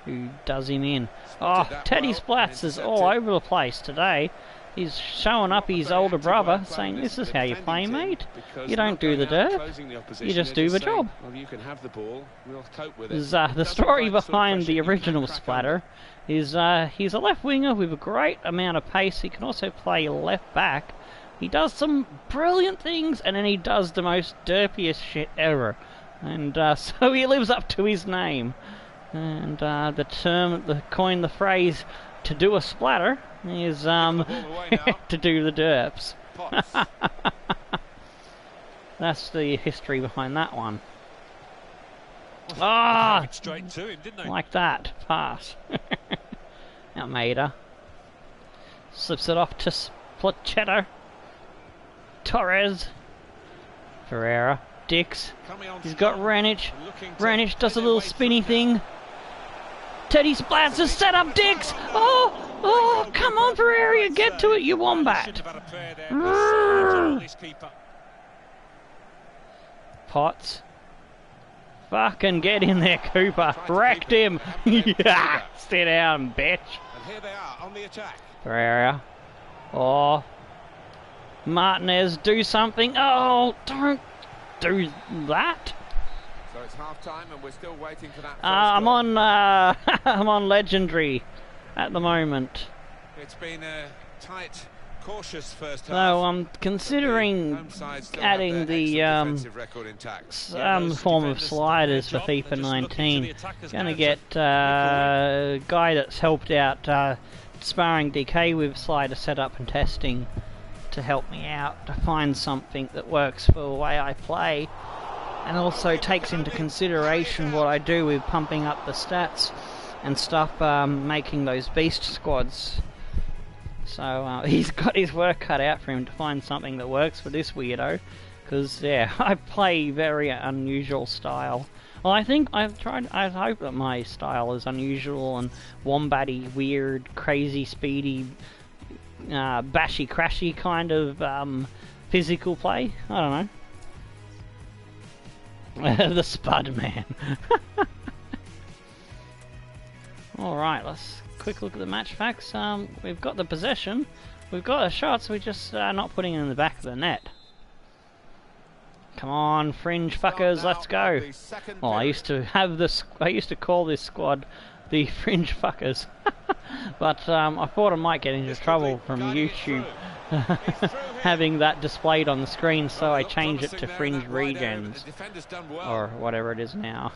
who does him in. Oh, Teddy Splats is all over the place today. He's showing up his older brother, saying, "This is how you play, mate. You don't do the dirt. You just do the job." Well, you can have the ball. We'll cope with it. Is, the story behind the original splatter is he's a left winger with a great amount of pace. He can also play left back. He does some brilliant things, and then he does the most derpiest shit ever. And so he lives up to his name. And the term that coined the phrase "to do a splatter" is to do the derps. Potts. That's the history behind that one. They Ah, went straight to him, didn't they? like that. Pass. Almeida slips it off to Plachetta. Torres. Ferreira. Dix. Coming on He's got strong, Renic. looking to Renic does a win little their way spinny through thing. Teddy Splats has set up Dix. Oh, come on, Ferreira, get to it, you wombat. Shouldn't have had a pair there. This keeper. Potts. Fucking get in there, Cooper. Wrecked him. Yeah, stay down, bitch. And here they are on the attack. Ferreira. Oh. Martinez, do something. Oh, don't do that. So it's half time and we're still waiting for that first I'm goal. on I'm on legendary at the moment. It's been a tight, cautious first So half. I'm considering adding the some form of sliders for FIFA 19. Gonna get a guy that's helped out Sparring DK with slider setup and testing to help me out to find something that works for the way I play, and also takes into consideration what I do with pumping up the stats and stuff, making those beast squads. So he's got his work cut out for him to find something that works for this weirdo, because yeah, I play very unusual style. Well, I think I hope that my style is unusual and wombatty, weird, crazy, speedy, bashy crashy kind of physical play. I don't know. The Spud Man. Alright, let's quick look at the match facts. We've got the possession, we've got the shots, we're just not putting it in the back of the net. Come on, fringe fuckers, let's go. Oh, I used to have this. I used to call this squad the fringe fuckers, but I thought I might get into trouble from YouTube having that displayed on the screen, so I changed it to fringe regens, or whatever it is now.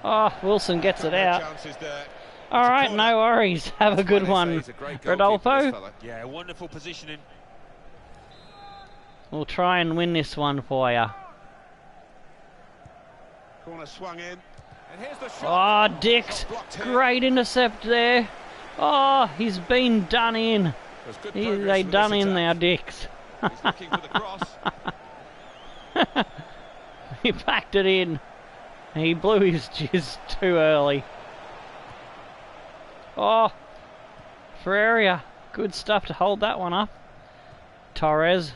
Oh, Wilson gets it out. Alright, no worries. Have a good one, Rodolfo. Yeah, wonderful positioning. We'll try and win this one for you. Corner swung in. And here's the shot. Oh, Dix. Great intercept there. Oh, he's been done in. They done in now, Dix. He's looking for the cross. He packed it in. He blew his jizz too early. Oh, Ferreira, good stuff to hold that one up. Torres.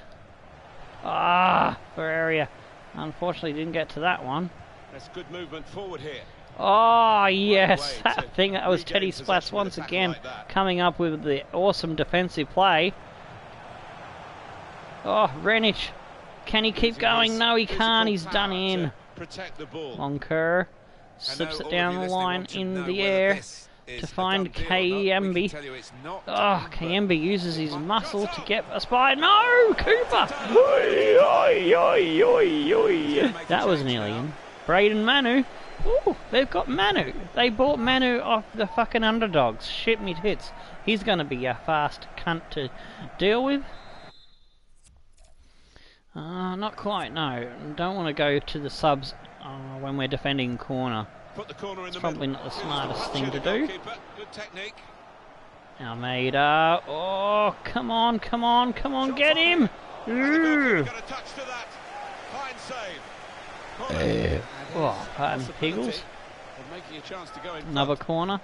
Ah, Ferreira. Unfortunately didn't get to that one. That's good movement forward here. Oh, yes. I think that was Teddy Splash once again coming up with the awesome defensive play. Oh, Renic. Can he keep going? No, he can't. He's done in. Lonker slips it down the line in the air to find Kayembe. Oh, Kayembe uses his muscle to get a spy. No, Cooper! That was nearly in. Braden Manu. Ooh, they've got Manu. They bought Manu off the fucking underdogs. Shit me tits. He's going to be a fast cunt to deal with. Not quite, no. Don't want to go to the subs when we're defending corner. It's probably not the smartest thing to do. Almeida. Oh, come on, come on, come on, get him! Oh, pardon, Piggles. Another corner.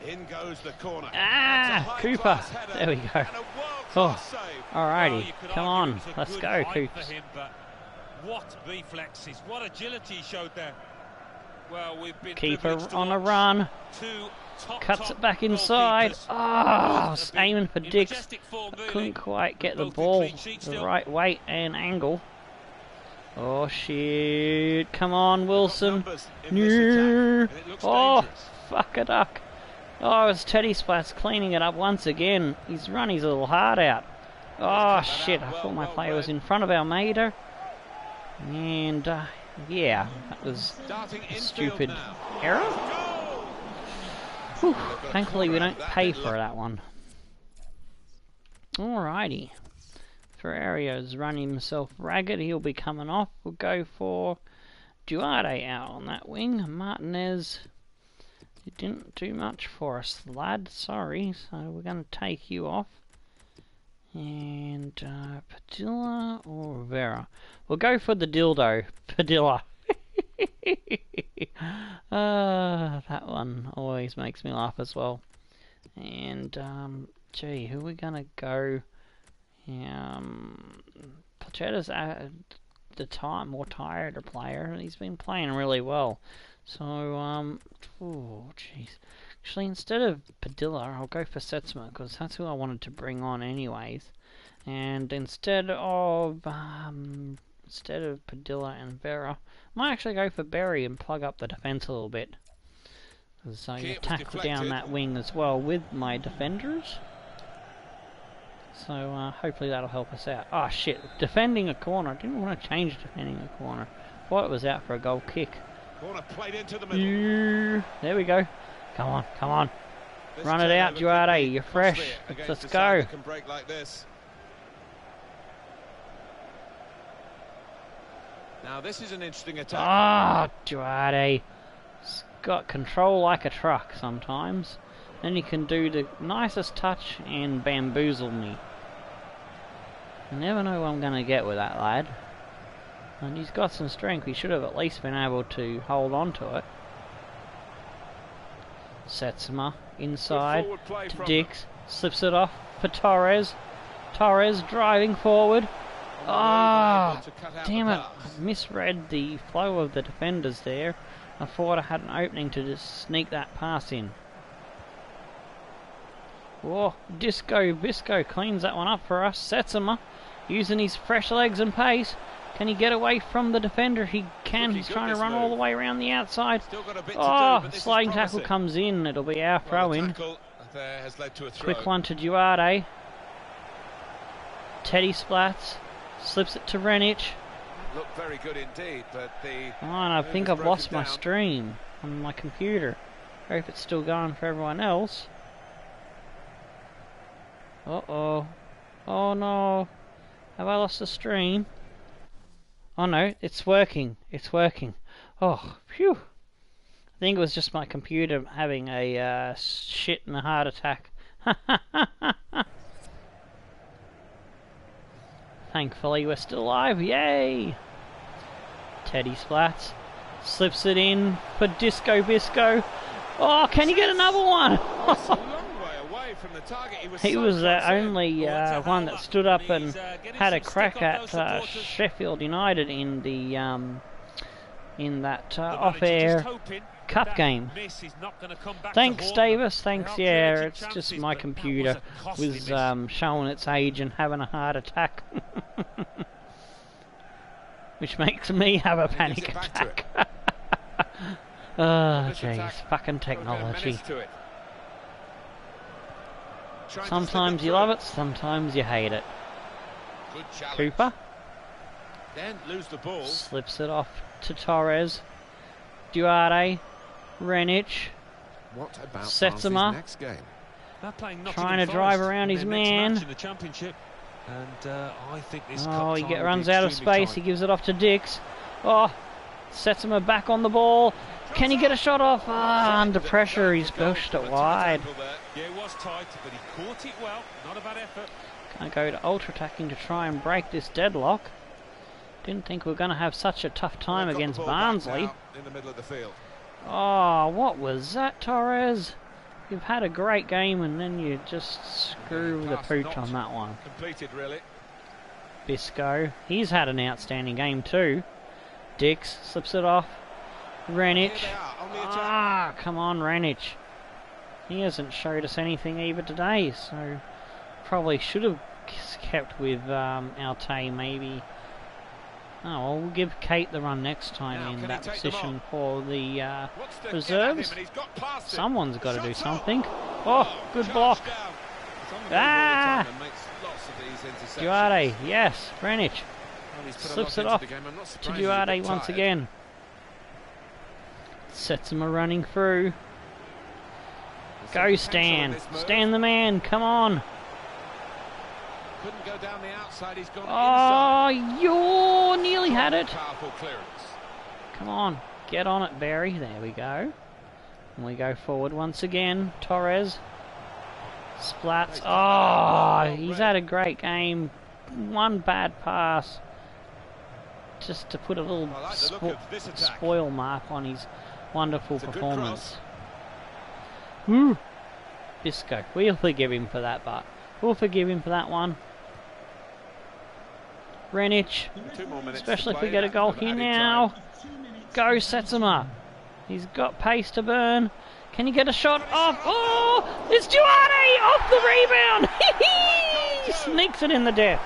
In goes the corner. Ah, Cooper. There we go. Oh, alrighty. Come on, let's go, Coops. What reflexes, what agility he showed there. Well, we've been Keeper on a run. Cuts it back inside. Oh, aiming for Dix. Couldn't quite get the ball the right weight and angle. Oh shit! Come on, Wilson. No. Oh, fuck a duck. Oh, it's Teddy Splats cleaning it up once again. He's run his little heart out. Oh shit! I thought my player was in front of Almeida. And yeah, that was a stupid error. Whew, thankfully we don't pay for that one. Alrighty. Ferrario's running himself ragged. He'll be coming off. We'll go for Duarte out on that wing. Martinez, you didn't do much for us, lad. Sorry. So we're going to take you off. And Padilla or Vera? We'll go for the dildo. Padilla. That one always makes me laugh as well. And gee, who are we gonna go? Pochetta's at the time more tired player, and he's been playing really well. So, oh jeez. Actually, instead of Padilla, I'll go for Setsma, because that's who I wanted to bring on anyways. And instead of Padilla and Vera, I might actually go for Berry and plug up the defence a little bit. So I attack down that wing as well with my defenders. So hopefully that'll help us out. Oh shit, defending a corner. I didn't want to change defending a corner. Thought it was out for a goal kick. Corner played into the middle. There we go. Come on, come on. Run it out, Duarte. You're fresh. Let's go. Can break like this. Now this is an interesting attack. Ah, Duarte. He's got control like a truck sometimes. Then he can do the nicest touch and bamboozle me. I never know what I'm going to get with that lad. And he's got some strength. He should have at least been able to hold on to it. Setsma inside to Dix. Slips it off for Torres. Torres driving forward. Ah, damn it. I misread the flow of the defenders there. I thought I had an opening to just sneak that pass in. Oh, Disco Bisco cleans that one up for us. Setsma using his fresh legs and pace. Can he get away from the defender? He can. He's trying to run all the way around the outside. Oh, sliding tackle comes in. It'll be our throw in. Quick one to Duarte. Teddy splats. Slips it to Renic. Looked very good indeed, but the... Oh, and I think I've lost my stream on my computer. Hope it's still going for everyone else. Uh-oh. Oh no. Have I lost the stream? Oh no, it's working. It's working. Oh, phew. I think it was just my computer having a shit and a heart attack. Thankfully we're still alive. Yay! Teddy splats. Slips it in for Disco Bisco. Oh, can you get another one? He was the only one that stood up and had a crack at Sheffield United in the off-air cup game. Thanks, Davis. Thanks. Yeah, it's just my computer was showing its age and having a heart attack, which makes me have a panic attack. Oh, jeez, fucking technology. Sometimes you love it, sometimes you hate it. Cooper lose the ball. Slips it off to Torres. Duarte, Renic, Setsma, trying to drive around his man. Oh, he runs out of space. He gives it off to Dix. Oh, Setsma back on the ball. Can he get a shot off? Ah, under pressure, he's pushed it wide. Yeah, it was tight, but he caught it well. Not a bad effort. Gonna go to ultra attacking to try and break this deadlock. Didn't think we were gonna have such a tough time against Barnsley. In the middle of the field. Oh, what was that, Torres? You've had a great game and then you just screw the pooch on that one. Completed, really. Bisco, he's had an outstanding game too. Dix slips it off. Renic. Ah, come on, Renic. He hasn't showed us anything either today, so probably should have kept with Alte maybe. Oh, well, we'll give Kate the run next time in that position for the reserves. Someone's got to do something. Oh, good block. Ah! Duarte, yes, Renic. Slips it off to Duarte once again. Sets him a running through. Go Stan. Stan the man, come on. Couldn't go down the outside, he's gone inside. You nearly had it. Come on, get on it, Barry. There we go. And we go forward once again. Torres. Splats. Oh, he's had a great game. One bad pass. Just to put a little spoil mark on his wonderful performance. Woo! Bisco. We'll forgive him for that, but we'll forgive him for that one. Greenwich, 2 more minutes especially to if we play, get a that goal of here added now. time. Go, sets him up. He's got pace to burn. Can he get a shot off? Oh, it's Duarte off the rebound. He sneaks it in the depth.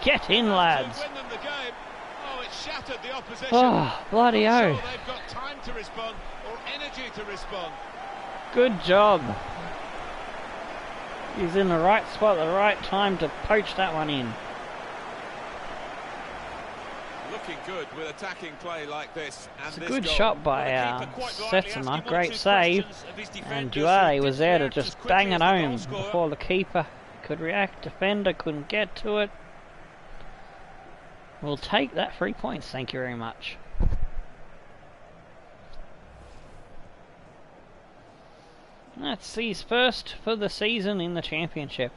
Get in, lads. Oh, bloody oh. They've got time to respond or energy to respond. Good job. He's in the right spot at the right time to poach that one in. Looking good with attacking play like this. And It's a this good goal. shot by Setsuma, great save. And Duarte was there to just bang it home before the keeper could react. Defender couldn't get to it. We'll take that 3 points, thank you very much. That's his first for the season in the championship.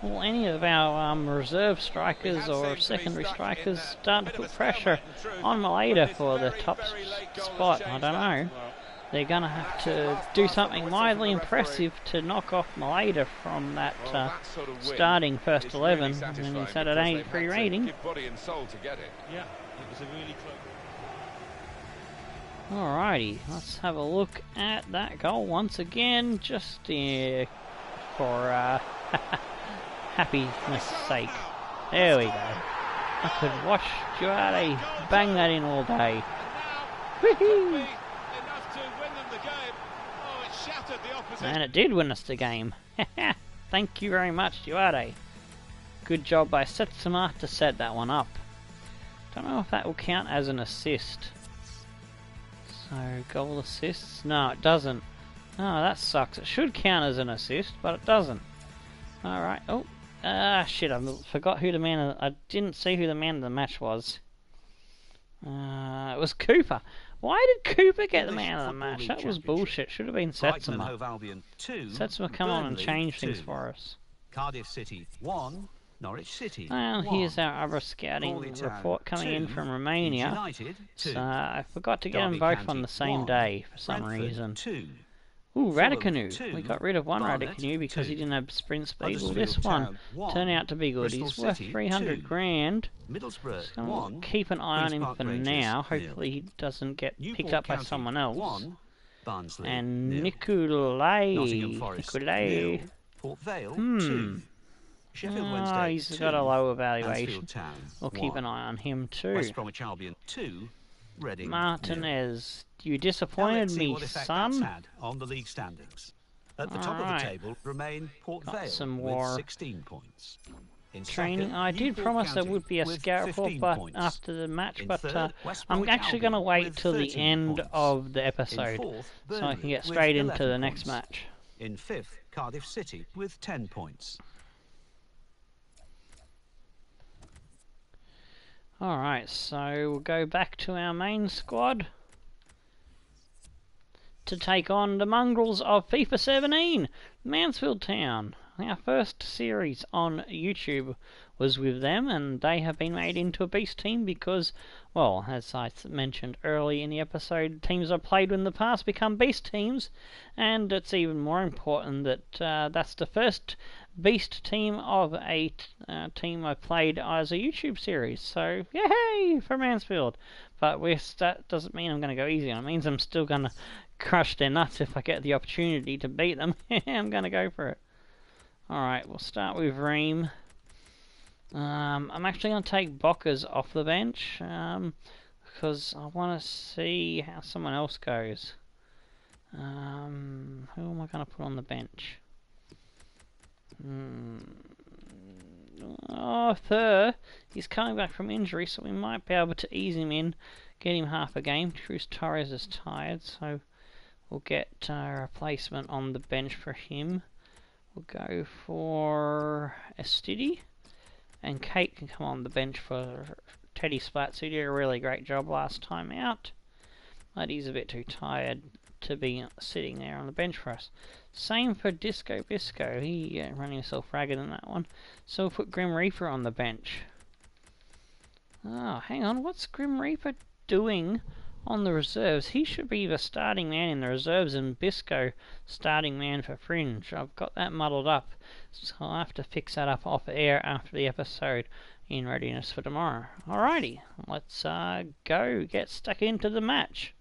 Well, any of our reserve strikers or secondary strikers start to put pressure on Maleda for the top spot. I don't know. They're going to have to do something mildly impressive to knock off Maleda from that starting first 11. And he's at an 83 rating. Alrighty, let's have a look at that goal once again, just for happiness sake. There we go. I could watch Duarte bang that in all day. Woohoo! And it did win us the game. Thank you very much, Duarte. Good job by Setsuma to set that one up. Don't know if that will count as an assist. So, goal assists? No, it doesn't. Oh, that sucks. It should count as an assist, but it doesn't. Alright. Oh, shit, I forgot who the man of... I didn't see who the man of the match was. It was Cooper. Why did Cooper get the man of the match? That was bullshit. Should have been Setsuma. Setsuma, come on and change things for us. Cardiff City 1, Norwich City. Well, here's our other scouting report coming in from Romania. So, I forgot to get them both on the same day for some reason. Ooh, Raducanu. We got rid of one Raducanu because he didn't have sprint speed. Well, this one turned out to be good. He's worth 300 grand. So keep an eye on him for now. Hopefully he doesn't get picked up by someone else. And Nicolai. Port Vale, Oh, he's got a low evaluation. We'll keep an eye on him too. West Bromwich Albion 2, Reading Martinez, you disappointed me, son. on the league standings. At the top of the table remain Port Vale with 16 points. In Training. second, I did Newport promise there County would be a with scout report 15 but points. after the match, In but third, West I'm Bromwich actually going to Albion wait with till the 13 end points. of the In episode fourth, so I can Burnley get with straight into 11 the next points. match. In fifth, Cardiff City with 10 points. Alright, so we'll go back to our main squad to take on the Mongrels of FIFA 17, Mansfield Town. Our first series on YouTube was with them, and they have been made into a beast team because, well, as I mentioned early in the episode, teams I've played in the past become beast teams, and it's even more important that that's the first beast team of a team I've played as a YouTube series. So, yay for Mansfield! But that doesn't mean I'm going to go easy on it. It means I'm still going to crush their nuts if I get the opportunity to beat them. I'm going to go for it. Alright, we'll start with Ream. I'm actually going to take Bockers off the bench because I want to see how someone else goes. Who am I going to put on the bench? Oh, Thur. He's coming back from injury, so we might be able to ease him in, get him half a game. Cruz Torres is tired, so we'll get a replacement on the bench for him. We'll go for Estidi, and Kate can come on the bench for Teddy Splats, who did a really great job last time out, but he's a bit too tired to be sitting there on the bench for us. Same for Disco Bisco, he ran himself ragged in that one, so we'll put Grim Reaper on the bench. Oh, hang on, what's Grim Reaper doing on the reserves. He should be the starting man in the reserves and Bisco starting man for Fringe. I've got that muddled up, so I'll have to fix that up off air after the episode in readiness for tomorrow. Alrighty, let's go get stuck into the match.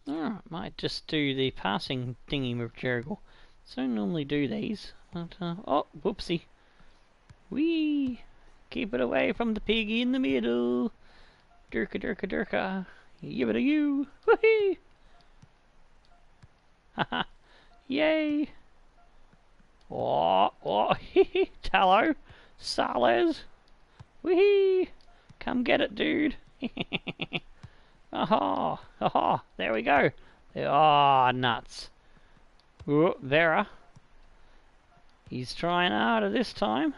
Alright, might just do the passing thingy with Jerigal. So I don't normally do these, but oh, whoopsie. Whee! Keep it away from the piggy in the middle. Durka, durka, durka. Give it a you. Whee! Haha. Yay! Oh, oh, hee Tallow. Sales. Whee! Come get it, dude. Aha! Aha! There we go. Ah, nuts. Oh, Vera. He's trying harder this time.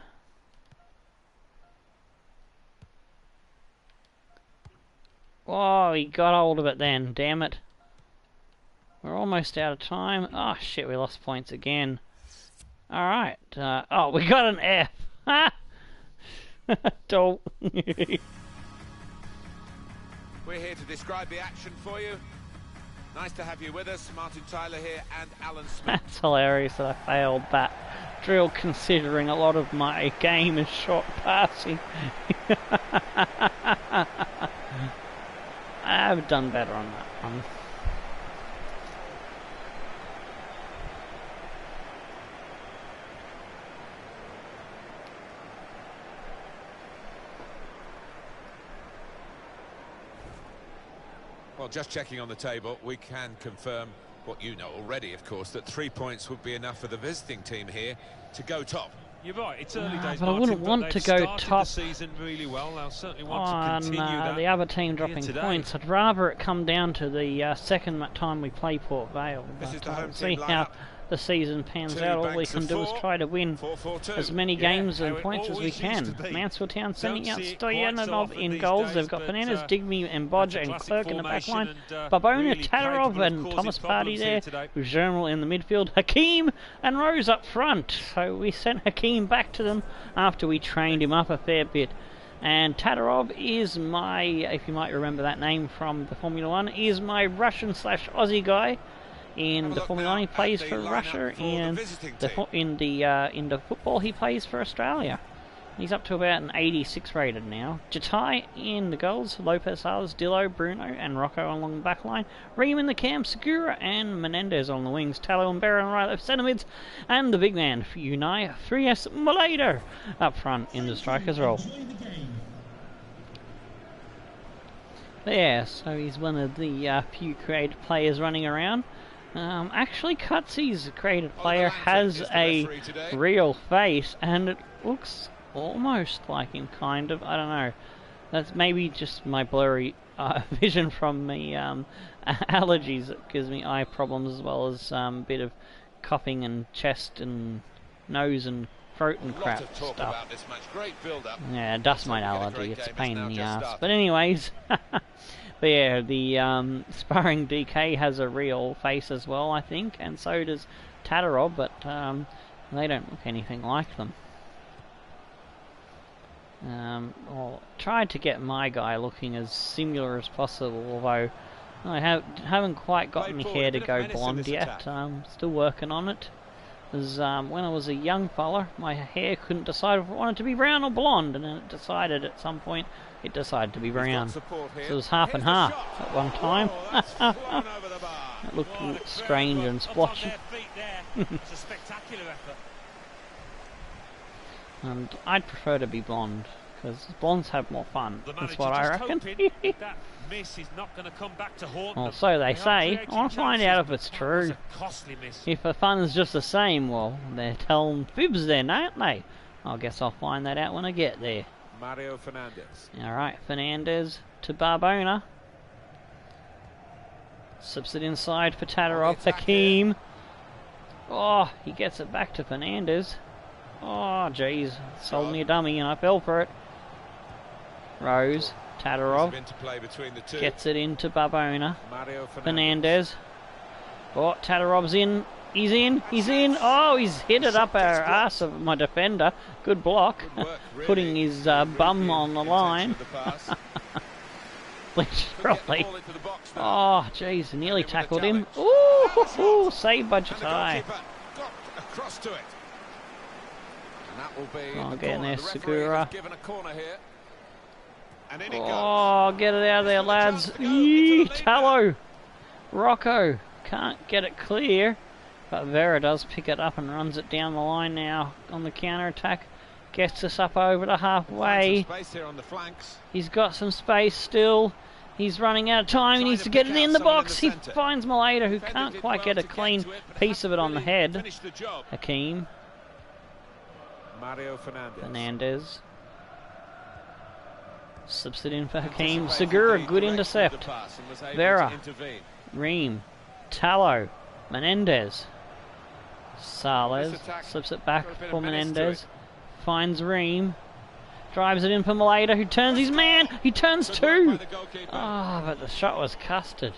Oh, he got hold of it then. Damn it. We're almost out of time. Oh, shit, we lost points again. Alright. Oh, we got an F. Ha! Dolt. We're here to describe the action for you. Nice to have you with us. Martin Tyler here and Alan Smith. That's hilarious that I failed that drill, considering a lot of my game is short passing. I've done better on that one. Well, just checking on the table, we can confirm what you know already, of course, that 3 points would be enough for the visiting team here to go top. You're right, it's early days, but I wouldn't want to go top the season really well. They'll certainly want on to continue that the other team dropping points. I'd rather it come down to the second time we play Port Vale. This is the home see team how lineup. the season pans out. All we can do is try to win 4-4-2. as many games and points as we can. Mansfield Town sending out Stoyanov in goals. They've got Fernandez, Digby and Bodge and Clerk in the back line. Babona, Tatarov and Thomas Party there. With Germal in the midfield. Hakeem and Rose up front. So we sent Hakeem back to them after we trained him up a fair bit. And Tatarov is my, if you might remember that name from the Formula 1, is my Russian/Aussie guy. In the Formula 1 he plays for Russia, and in the football he plays for Australia. He's up to about an 86 rated now. Jatai in the goals, Lopez, Salas, Dillo, Bruno and Rocco along the back line. Ream in the camp, Segura and Menendez on the wings. Tallow and Barra on the right left centre mids. And the big man for Unai, 3S Malader up front in the striker's role. Yeah, so he's one of the few creative players running around. Actually, Cutsy's created player has a real face, and it looks almost like him, kind of. I don't know. That's maybe just my blurry vision from the allergies that gives me eye problems, as well as a bit of coughing and chest and nose and throat and crap stuff. Yeah, dust mite allergy. It's a pain in the ass. But anyways. But yeah, the sparring DK has a real face as well, I think, and so does Tatarov, but they don't look anything like them. Well, tried to get my guy looking as similar as possible, although I haven't quite got my hair to go blonde yet. Still working on it. As when I was a young fella, my hair couldn't decide if it wanted to be brown or blonde, and then it decided at some point it decided to be brown. So it was half and half at one time. It looked strange and splotchy. And I'd prefer to be blonde, because blondes have more fun. That's what I reckon. Well, so they say. I want to find out if it's true. If the fun is just the same, well, they're telling fibs then, aren't they? I guess I'll find that out when I get there. Mario Fernandez. Alright, Fernandez to Barbona. Slips it inside for Tatarov. Hakeem. Oh, he gets it back to Fernandez. Oh, jeez. Sold me a dummy and I fell for it. Rose. Tatarov. Gets it into Barbona. Fernandez. Oh, Tatarov's in. He's in. He's in. Oh, he's hit it up our ass of my defender. Good block. Putting his bum on the line. Literally. Oh, jeez. Nearly tackled him. Ooh, saved by Chatai. Across to it. And that will be oh, getting there, Segura. Oh, get it out of there, lads. Eee, Tallow. Rocco can't get it clear. But Vera does pick it up and runs it down the line now on the counter-attack. Gets us up over to halfway. He's got some space still. He's running out of time. He needs to get it in the box. He finds Maleta, who can't quite get a clean piece of it on the head. Hakeem. Fernandez. Slips it in for Hakeem. Segura, good intercept. Vera. Ream. Tallow. Menendez. Sales slips it back for Menendez. Finds Ream. Drives it in for Maleta, who turns his man. He turns two. Ah, but the shot was custard.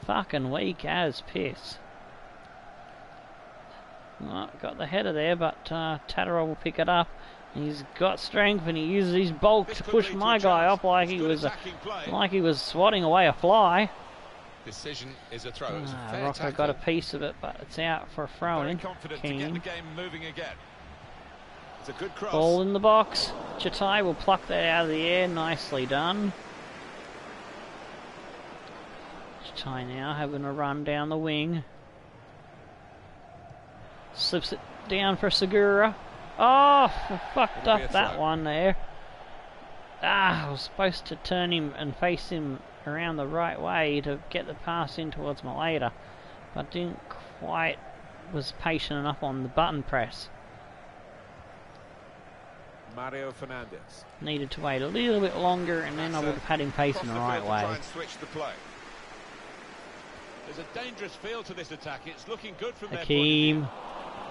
Fucking weak as piss. Well, got the header there, but Tatarov will pick it up. He's got strength and he uses his bulk to push my guy up like he was swatting away a fly. Decision is a throw. Rocco got a piece of it, but it's out for a throw-in. Ball in the box. Chatai will pluck that out of the air. Nicely done. Chatai now having a run down the wing. Slips it down for Segura. Oh, fucked up that one there. I was supposed to turn him and face him around the right way to get the pass in towards Maleta, but didn't quite, was patient enough on the button press. Mario Fernandez needed to wait a little bit longer, and then I would have had him facing the right way. There's a dangerous feel to this attack. It's looking good from Hakeem,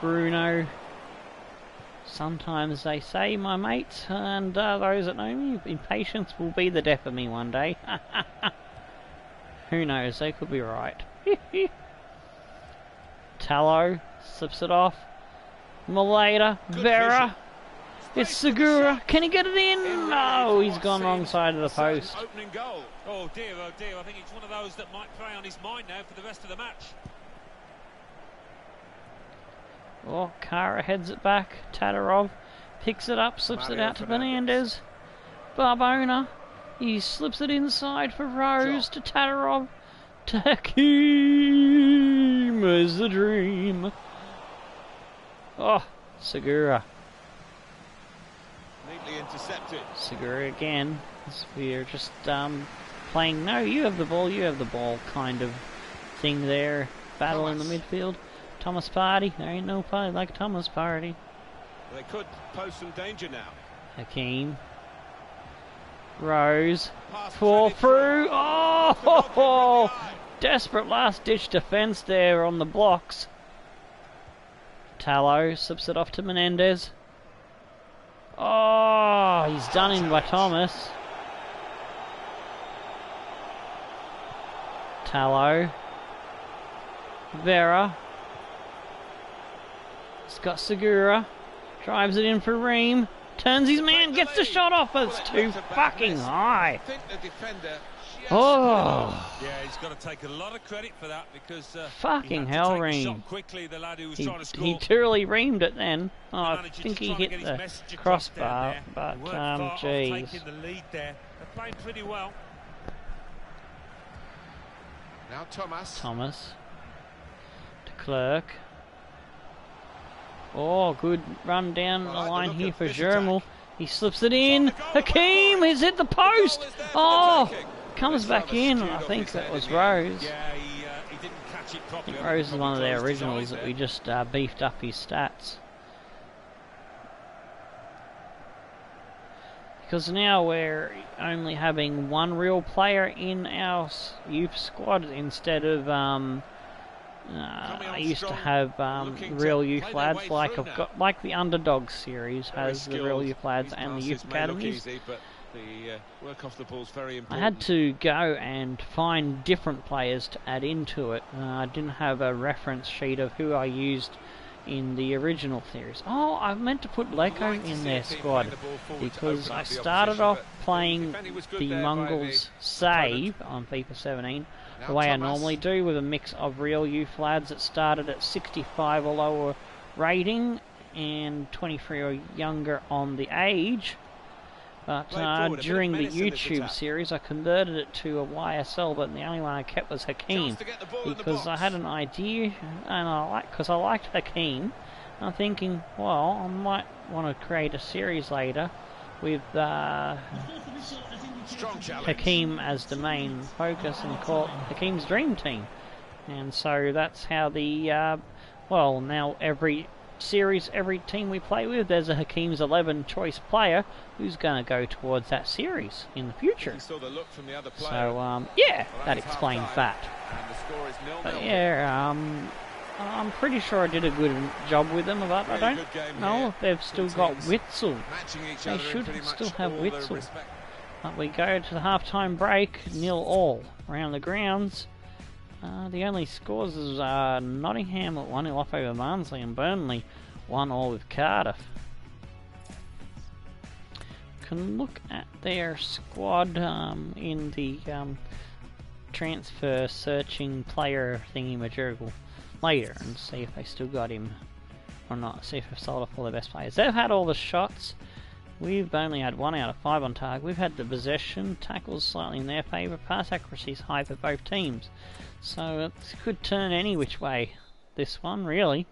Bruno. Sometimes they say, my mates and those that know me, impatience will be the death of me one day. Who knows, they could be right. Tallow slips it off. Maleta, Vera. It's Segura. Can he get it in? No, he's gone wrong side of the post. Opening goal. Oh dear, I think it's one of those that might prey on his mind now for the rest of the match. Oh, Kara heads it back. Tatarov picks it up, slips it out to Fernandez. Barbona. He slips it inside for Rose to Tatarov. To Hakeem is the dream. Oh, Segura. Neatly intercepted. Segura again. We're just playing, no, you have the ball kind of thing there. Battle in the midfield. Thomas Party. There ain't no party like Thomas Party. They could pose some danger now. Hakeem. Rose. Fall through. Oh! Desperate last-ditch defence there on the blocks. Tallow slips it off to Menendez. Oh, he's done in by Thomas. Tallow. Vera. Scott Segura drives it in for Ream, turns his man, gets the shot off, it's too fucking high. Oh, yeah, he's got to take a lot of credit for that because fucking hell, Ream. He truly reamed it then. Oh, I think he hit the crossbar, but jeez. Taking the lead there. They're playing pretty well. Now Thomas to Clerk. Oh, good run down the line here for Germel. He slips it in. Hakeem has hit the post. Oh, comes back in. I think that was Rose. I think Rose is one of their originals that we just beefed up his stats. Because now we're only having one real player in our youth squad instead of I used to have real youth lads, like I've got, like the Underdogs series has the real youth lads and the youth academies. The work off the ball is very important. I had to go and find different players to add into it. I didn't have a reference sheet of who I used in the original series. Oh, I meant to put Leko in their squad because I started off playing the Mongrels Save on FIFA 17 the way I normally do, with a mix of real youth lads that started at 65 or lower rating and 23 or younger on the age. But during the YouTube series, I converted it to a YSL, but the only one I kept was Hakeem, because I had an idea, and because I liked Hakeem. I'm thinking, well, I might want to create a series later with Hakeem as the main focus and call it Hakeem's Dream Team. And so that's how the well, now every series, every team we play with, there's a Hakeem's 11 choice player who's going to go towards that series in the future. So yeah, that explains that. But yeah, I'm pretty sure I did a good job with them, but I don't know if they've still got Witzel. They should still have Witzel. But we go to the half-time break, 0-0 around the grounds. The only scores is Nottingham at 1-0 off over Barnsley, and Burnley 1-1 with Cardiff. Can look at their squad in the transfer searching player thingy-majiggle later and see if they still got him or not. See if they've sold off all their best players. They've had all the shots. We've only had 1 out of 5 on target. We've had the possession, tackles slightly in their favour, pass accuracy is high for both teams. So it could turn any which way, this one, really.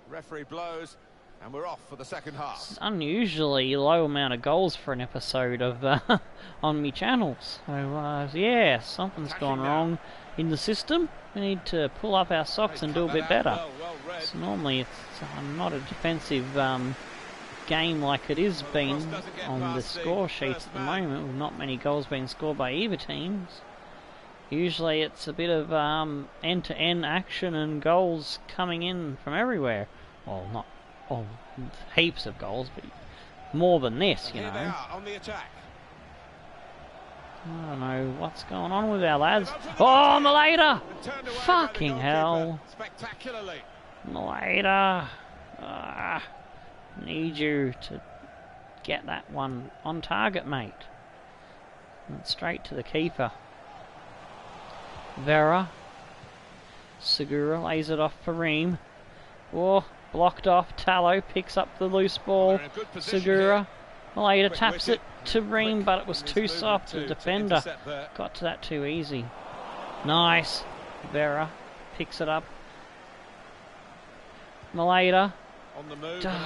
Referee blows, and we're off for the second half. It's unusually low amount of goals for an episode of on me channels. So yeah, something's gone wrong in the system. We need to pull up our socks and do a bit better. So normally it's not a defensive game like it is been on the score sheets at the moment, with not many goals being scored by either teams. Usually it's a bit of end-to-end action and goals coming in from everywhere. Well, not heaps of goals, but more than this, you know. I don't know what's going on with our lads. Oh, Maleda! Fucking hell. Maleda. Need you to get that one on target, mate. And straight to the keeper. Vera. Segura lays it off for Ream. Oh, blocked off. Tallow picks up the loose ball. Segura. Maleda taps it to Ream, but it was too soft. The defender got to that too easy. Nice. Vera picks it up. Maleda.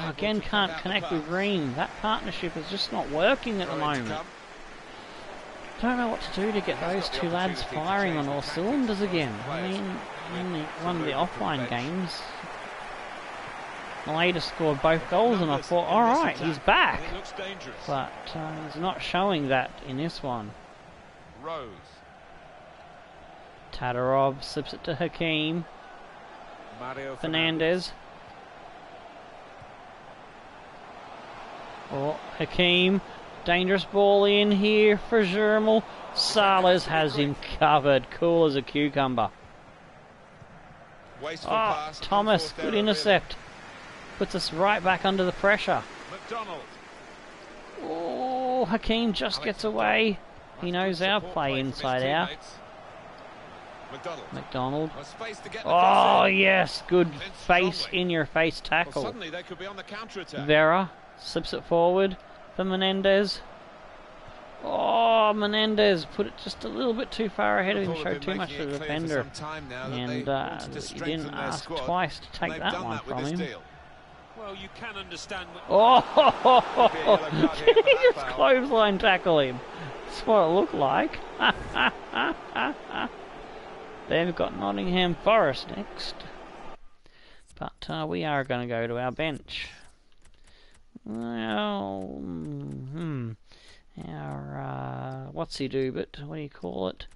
Again, can't connect with Ream. That partnership is just not working at the moment. Don't know what to do to get those two lads firing on all cylinders again. I mean, in one of the offline games, Maleda scored both goals and I thought, alright, he's back. But he's not showing that in this one. Tatarov slips it to Hakeem. Fernandez. Oh, Hakeem. Dangerous ball in here for Germel. Salas has him covered. Cool as a cucumber. Oh, Thomas. Good intercept. Puts us right back under the pressure. Oh, Hakeem just gets away. He knows our play inside out. McDonald. Oh, yes. Good face, in-your-face tackle. Vera slips it forward for Menendez. Oh, Menendez put it just a little bit too far ahead of him, showed too much to the defender. And he didn't ask twice to take that one from him. Well, you can understand. Oh, he just clothesline tackle him. That's what it looked like. They've got Nottingham Forest next. But we are going to go to our bench. Well, our what's he do? But what do you call it?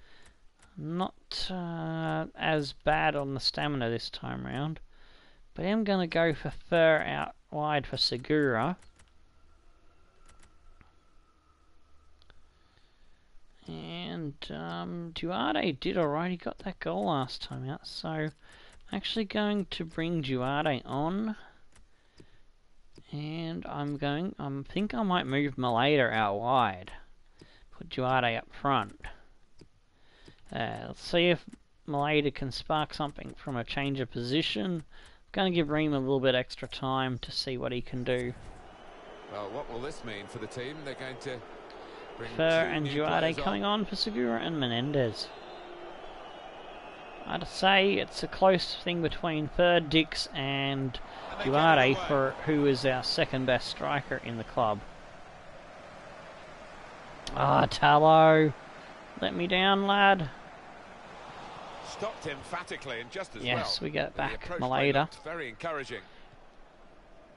Not as bad on the stamina this time round. But I'm going to go for Fur out wide for Segura. And Duarte did alright. He got that goal last time out. So I'm actually going to bring Duarte on. And I think I might move Maleta out wide. Put Duarte up front. Let's see if Maleta can spark something from a change of position. I'm going to give Ream a little bit extra time to see what he can do. Well, what will this mean for the team? They're going to bring Fer and Duarte coming on for Segura and Menendez. I'd say it's a close thing between Fer, Dix and Duarte, for who is our second best striker in the club. Ah, Tallow. Let me down, lad. Stopped emphatically and just as well. Yes, we get back. Maleta. Very encouraging.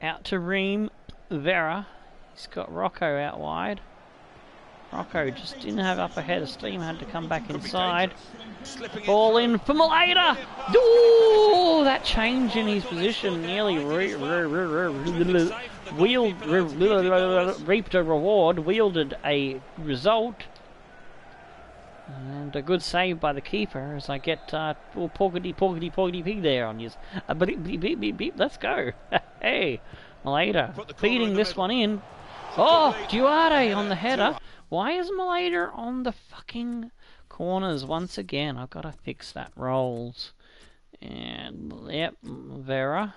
Out to Ream. Vera. He's got Rocco out wide. Rocco just didn't have up ahead of steam, had to come back inside. Ball in for Maleta! Ooh, that change in his position nearly reaped a reward, wielded a result. And a good save by the keeper as I get poggity pig there on you. Beep, let's go. Hey, Maleta feeding this one in. Oh, Duarte on the header. Why is Maleta on the fucking corners once again? I've got to fix that. Rolls. And, yep, Vera.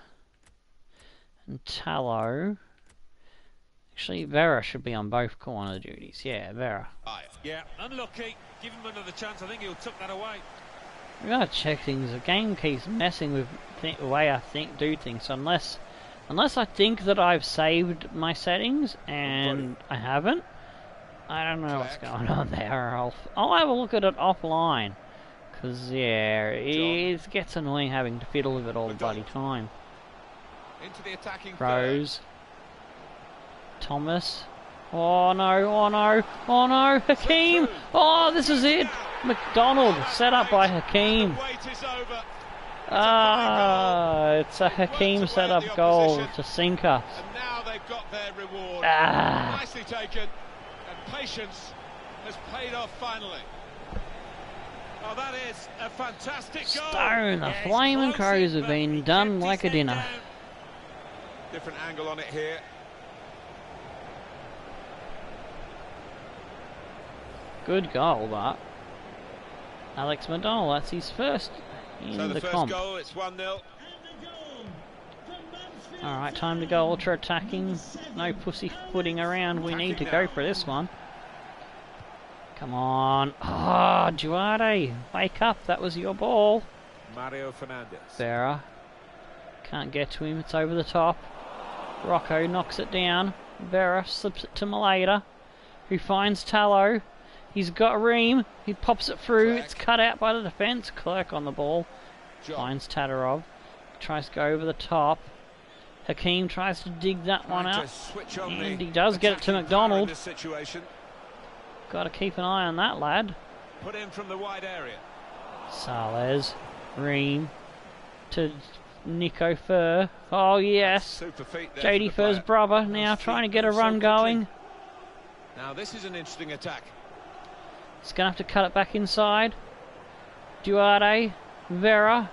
And Tallow. Actually, Vera should be on both corner duties. Yeah, Vera. Yeah, unlucky. Give him another chance. I think he'll tuck that away. We've got to check things. The game keeps messing with the way I do things. Unless I think that I've saved my settings, and I haven't. I don't know what's going on there. I'll have a look at it offline. Because, yeah, it gets annoying having to fiddle with it all the bloody time. Into the attacking Rose. Thomas. Oh no, Hakeem! Oh, this is it! McDonald, set up by Hakeem. It's a Hakeem set up goal to sink us. And now they've got their reward. Nicely taken. And patience has paid off finally. Oh, that is a fantastic goal. Stone, the Flaming Crows have been done like a dinner. Different angle on it here. Good goal, but Alex McDonald, that's his first in the comp. Goal, it's 1-0. Alright, time to go ultra attacking. No pussyfooting around. We need to go for this one. Come on. Oh, Duarte, wake up. That was your ball. Mario Fernandez. Vera. Can't get to him. It's over the top. Rocco knocks it down. Vera slips it to Maleta, who finds Tallow. He's got Ream. He pops it through. It's cut out by the defence. Clerk on the ball. Finds Tatarov. Tries to go over the top. Hakeem tries to dig that one up. And he does get it to McDonald. Got to keep an eye on that lad. Put in from the wide area. Sales. Ream. To Nico Fur. Oh yes. JD Fur's brother now trying to get a run going. Now this is an interesting attack. He's going to have to cut it back inside. Duarte. Vera.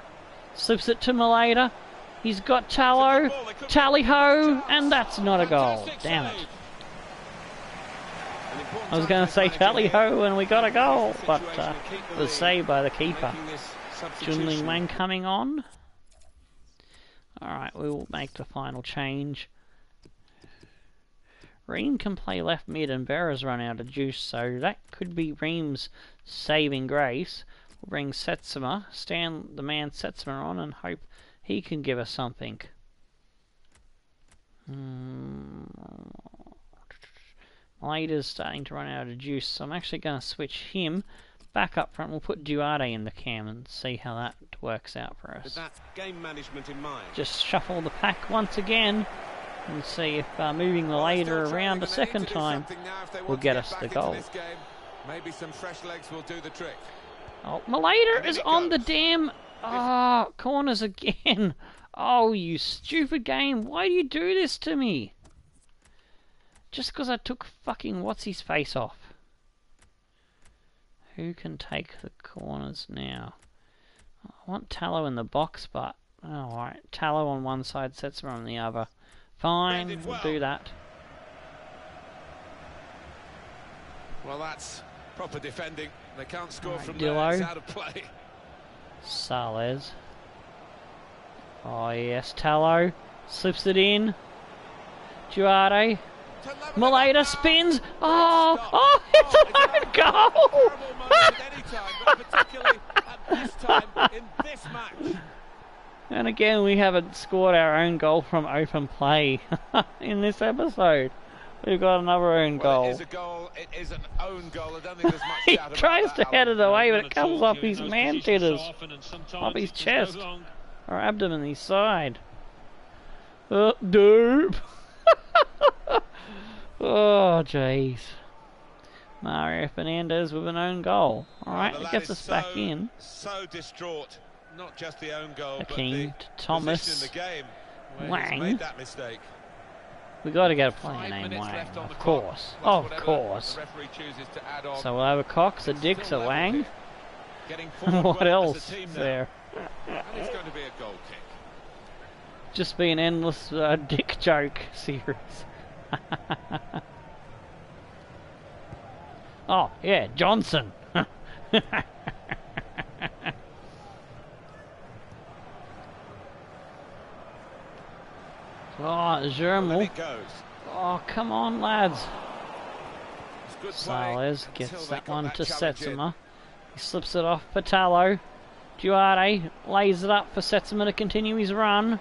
Slips it to Maleta. He's got Tallow. Tally-ho. And that's not a goal. Damn it. I was going to say tally-ho and we got a goal. But it was saved by the keeper. Junling Wang coming on. Alright, we will make the final change. Ream can play left mid and Vera's run out of juice, so that could be Ream's saving grace. We'll bring Setsuma, stand the man Setsuma on and hope he can give us something. Maleta's starting to run out of juice, so I'm actually going to switch him back up front. We'll put Duarte in the cam and see how that works out for us. With that game management in mind. Just shuffle the pack once again. And see if moving the Maleta around a second time will get us the goal. Maybe some fresh legs will do the trick. Oh, Maleta is on the damn corners again. Oh, you stupid game. Why do you do this to me? Just because I took fucking what's-his-face off. Who can take the corners now? I want Tallow in the box, but... Oh, alright. Tallow on one side, Setsuma on the other. Fine, we'll do that. Well, that's proper defending. They can't score from Dillo. there. It's out of play. Sales. Oh yes, Tallow. Slips it in. Duarte. Maleta spins. Oh, it's an own goal! And again, we haven't scored our own goal from open play in this episode. We've got another own goal. It is a goal. It is an own goal. I don't think there's much He doubt about tries to that, head it away, but Not it comes at all. off his You're in those man positions so titters. often, and sometimes Off his it just goes chest. long. Or abdomen, his side. Doop. Oh, jeez. Mario Fernandez with an own goal. Alright, Well, it gets us back in. So distraught. Not just the own goal, Hakeem but the to Thomas. position in the game where Wang. he's made that mistake. We got to get a player 5 named minutes Wang, left on the of clock. course. Plus Of whatever course. the referee chooses to add on. So we'll have a Cox, a Dix, a Still level Wang. here. Getting forward What well as else a team is now. there? And it's going to be a goal kick. Just be an endless dick joke series. Oh, yeah, Johnson. Oh, Well, Germel. it goes. Oh, come on, lads. It's good play Sales until gets they that got one that to challenge in. Setsuma. He slips it off for Tallow. Duarte lays it up for Setsuma to continue his run.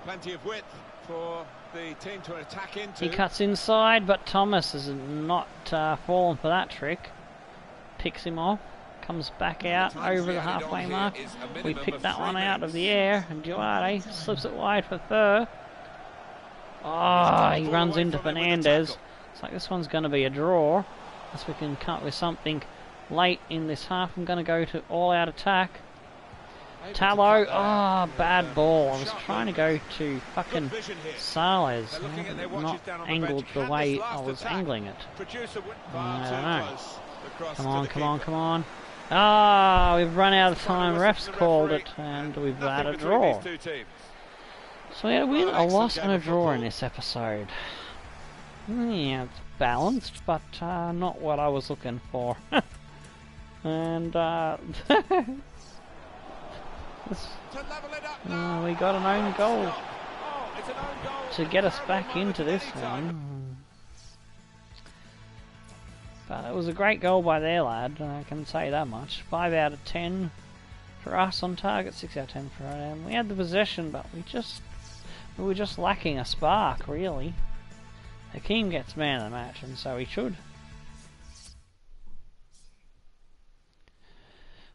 Plenty of width for the team to attack into. He cuts inside, but Thomas has not fallen for that trick. Picks him off. Comes back out over the halfway mark. We pick that one out of the air, and Duarte slips it wide for Fur. Oh, he runs into Fernandez. It's like this one's going to be a draw. Unless we can come up with something late in this half. I'm going to go to all-out attack. Tallow, bad ball. I was trying to go to fucking Sales. Not angled the way I was angling it. I don't know. Come on, come on, come on. Ah, we've run out of time. Refs called it, and we've had a draw. So we had a win, a loss, and a draw in this episode. Yeah, it's balanced, but not what I was looking for. And we got an own goal to get us back into this one. But it was a great goal by their lad, I can say that much. 5 out of 10 for us on target, 6 out of 10 for them. We had the possession, but we were just lacking a spark, really. Hakeem gets man of the match, and so he should.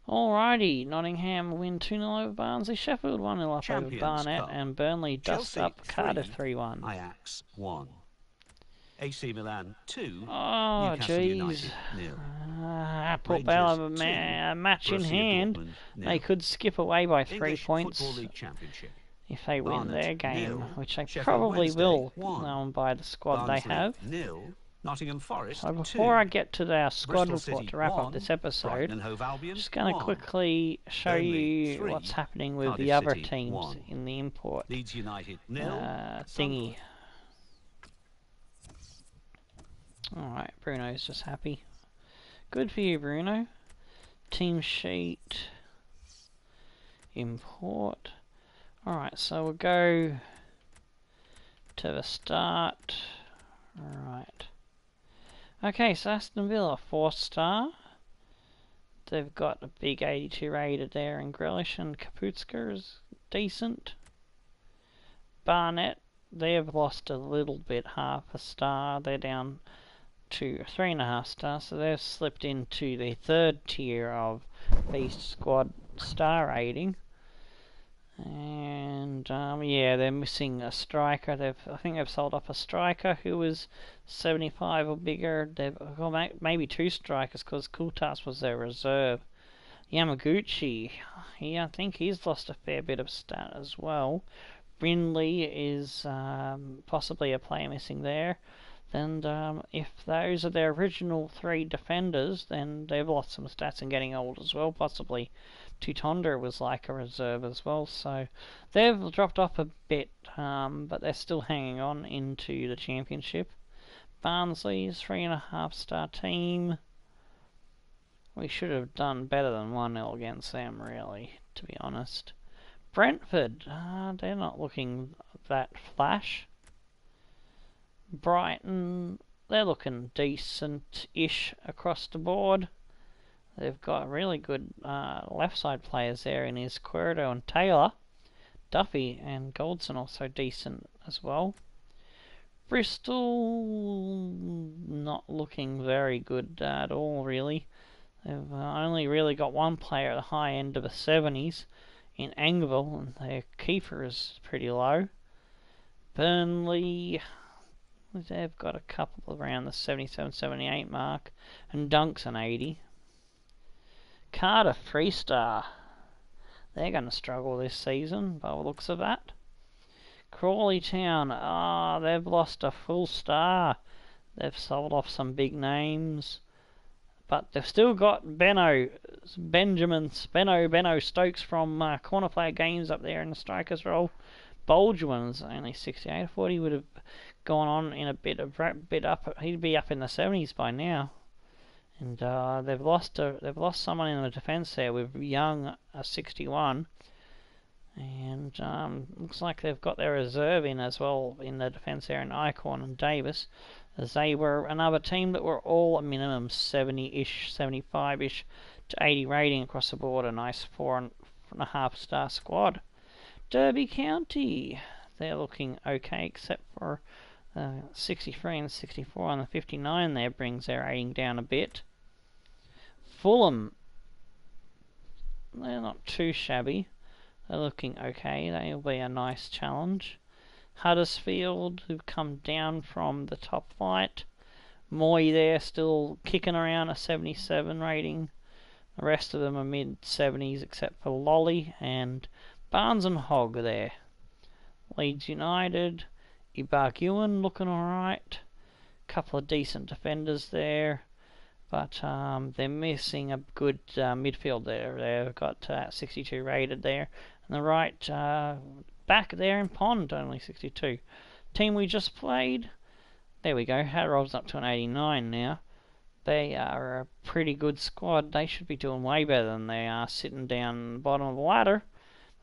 Alrighty, Nottingham win 2-0 over Barnsley, Sheffield 1-0 up over Barnet, Cup. and Burnley dust Chelsea up Cardiff 3, 3-1. Ajax 1. AC Milan 2. Oh, Newcastle jeez. United 0. Port Vale have a match in Borussia hand. Dortmund, 0. They could skip away by 3 English points Football League Championship. if they win Barnet, their game, 0. which they Sheffield probably Wednesday, will 1. by the squad Barnsley, they have. 0. Nottingham Forest So 2. before I get to our squad Bristol report City, to wrap 1. up this episode, Brighton and Hove Albion, I'm just going to 1. quickly show Burnley, you 3. what's happening with Cardiff the other City, teams 1. in the import Leeds United 0. thingy. Alright, Bruno's just happy. Good for you, Bruno. Team sheet. Import. Alright, so we'll go to the start. Alright. Okay, so Aston Villa, 4-star. They've got a big 82 rated there in Grealish, and Kaputska is decent. Barnet, they've lost a little bit, half a star. They're down to 3.5 stars, so they've slipped into the 3rd tier of the squad star rating. And yeah, they're missing a striker. I think they've sold off a striker who was 75 or bigger. They've maybe 2 strikers because Kultas was their reserve. Yamaguchi, I think he's lost a fair bit of stat as well. Brindley is possibly a player missing there. And if those are their original 3 defenders, then they've lost some stats and getting old as well. Possibly Tutonda was like a reserve as well, so they've dropped off a bit, but they're still hanging on into the championship. Barnsley's 3.5-star team. We should have done better than 1-0 against them, really, to be honest. Brentford, they're not looking that flash. Brighton, they're looking decent-ish across the board. They've got really good left side players there in Izquierdo and Taylor. Duffy and Goldson also decent as well. Bristol, not looking very good at all, really. They've only really got one player at the high end of the 70s in Angeville, and their keeper is pretty low. Burnley, they've got a couple around the 77-78 mark, and Dunk's an 80. Cardiff, 3-star. They're going to struggle this season, by the looks of that. Crawley Town, they've lost a full star. They've sold off some big names, but they've still got Benno Stokes from Corner Player Games up there in the striker's role. Bolgeman's only 68. I thought he would have gone on in a bit up. He'd be up in the 70s by now. And they've lost someone in the defence there with Young, 61. And looks like they've got their reserve in as well in the defence there in Icorn and Davis, as they were another team that were all a minimum 70-ish, 75-ish to 80 rating across the board. A nice 4.5-star squad. Derby County, they're looking okay, except for 63 and 64 on the 59 there brings their rating down a bit. Fulham, they're not too shabby. They're looking okay. They'll be a nice challenge. Huddersfield, who've come down from the top flight. Moy there, still kicking around a 77 rating. The rest of them are mid-70s, except for Lolly and Barnes and Hogg there. Leeds United, Ibarguen looking alright. Couple of decent defenders there. But they're missing a good midfield there. They've got 62 rated there. And the right back there in Pond, only 62. Team we just played, there we go. Harrow's up to an 89 now. They are a pretty good squad. They should be doing way better than they are sitting down the bottom of the ladder.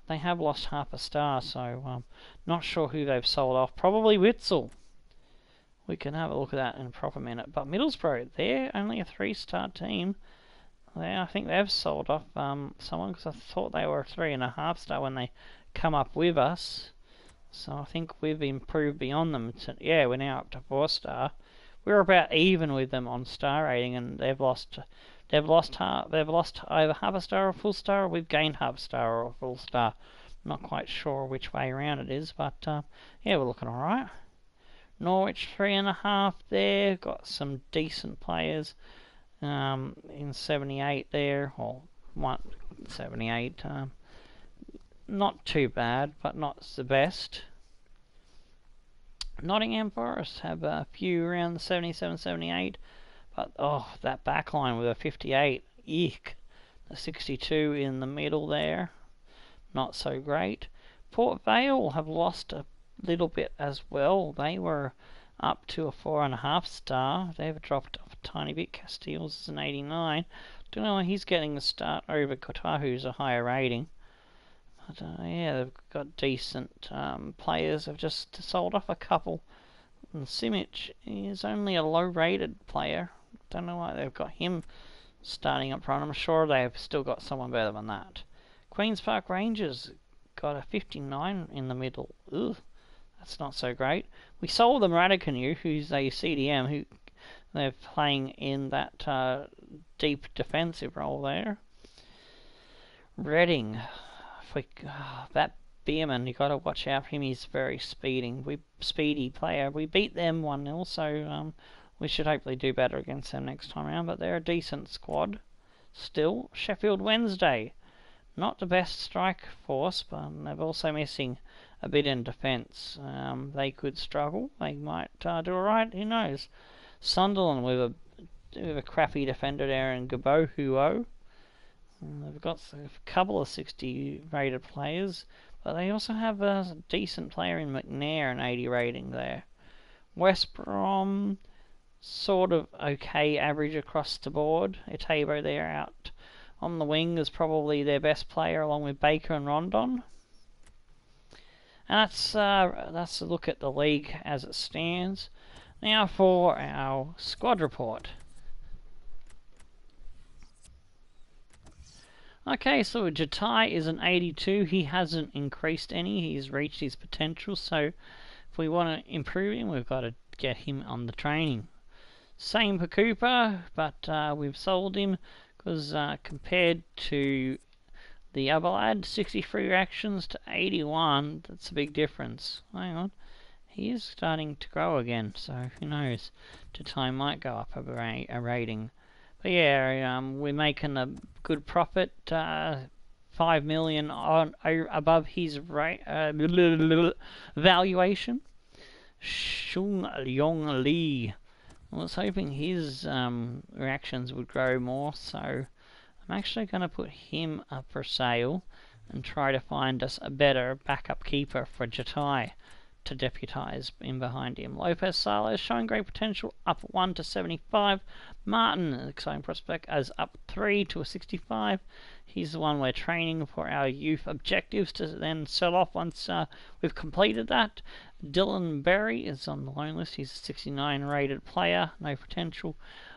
They have lost half a star, so not sure who they've sold off. Probably Witzel. We can have a look at that in a proper minute. But Middlesbrough, they're only a 3-star team. I think they've sold off someone, because I thought they were a 3.5-star when they come up with us. So I think we've improved beyond them. Yeah, we're now up to 4-star. We're about even with them on star rating, and they've lost either half a star or a full star, or we've gained half a star or a full star. I'm not quite sure which way around it is, but yeah, we're looking alright. Norwich 3.5 there, got some decent players in 78 there, or 178. Not too bad, but not the best. Nottingham Forest have a few around the 77, 78, but that back line with a 58, eek. The 62 in the middle there, not so great. Port Vale have lost a little bit as well. They were up to a 4.5-star. They've dropped off a tiny bit. Castiles is an 89. Don't know why he's getting the start over Kotahu, who's a higher rating. But yeah, they've got decent players. They've just sold off a couple. And Simic is only a low-rated player. Don't know why they've got him starting up front. I'm sure they've still got someone better than that. Queen's Park Rangers got a 59 in the middle. Ugh, that's not so great. We sold them Radicanu, who's a CDM, who they're playing in that deep defensive role there. Reading, that Bierman, you got to watch out for him. He's very speedy player. We beat them 1-0, so we should hopefully do better against them next time around. But they're a decent squad still. Sheffield Wednesday, not the best strike force, but they're also missing a bit in defence. They could struggle. They might do alright. Who knows? Sunderland with a crappy defender there in Gabohuo. They've got a couple of 60 rated players, but they also have a decent player in McNair, an 80 rating there. West Brom, sort of okay, average across the board. Etebo there out on the wing is probably their best player, along with Baker and Rondon. And that's a look at the league as it stands. Now for our squad report. Okay, so Jatai is an 82. He hasn't increased any. He's reached his potential. So if we want to improve him, we've got to get him on the training. Same for Cooper, but we've sold him because compared to the other lad, 63 reactions to 81, that's a big difference. Hang on. He is starting to grow again, so who knows? Jatai might go up a rating. But yeah, we're making a good profit, 5 million above his valuation. Shung Yong Lee. I was hoping his reactions would grow more, so I'm actually going to put him up for sale and try to find us a better backup keeper for Jatai to deputise in behind him. Lopez Salah is showing great potential, up 1 to 75. Martin, an exciting prospect, as up 3 to a 65. He's the one we're training for our youth objectives to then sell off once we've completed that. Dylan Berry is on the loan list. He's a 69 rated player, no potential.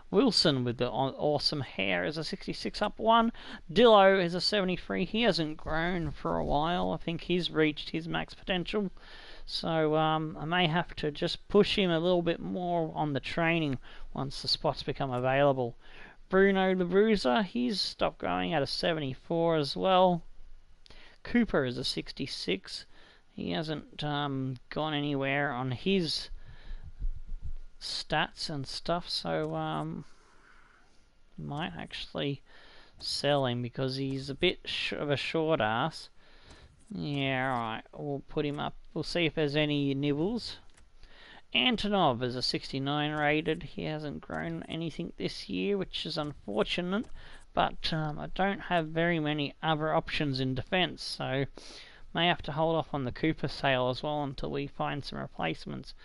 Wilson with the awesome hair is a 66, up 1. Dillo is a 73. He hasn't grown for a while. I think he's reached his max potential. So I may have to just push him a little bit more on the training once the spots become available. Bruno the Bruiser, he's stopped growing at a 74 as well. Cooper is a 66. He hasn't gone anywhere on his stats and stuff, so might actually sell him because he's a bit of a short ass. Yeah, alright, we'll put him up. We'll see if there's any nibbles. Antonov is a 69 rated. He hasn't grown anything this year, which is unfortunate. But I don't have very many other options in defence, so may have to hold off on the Cooper sale as well until we find some replacements.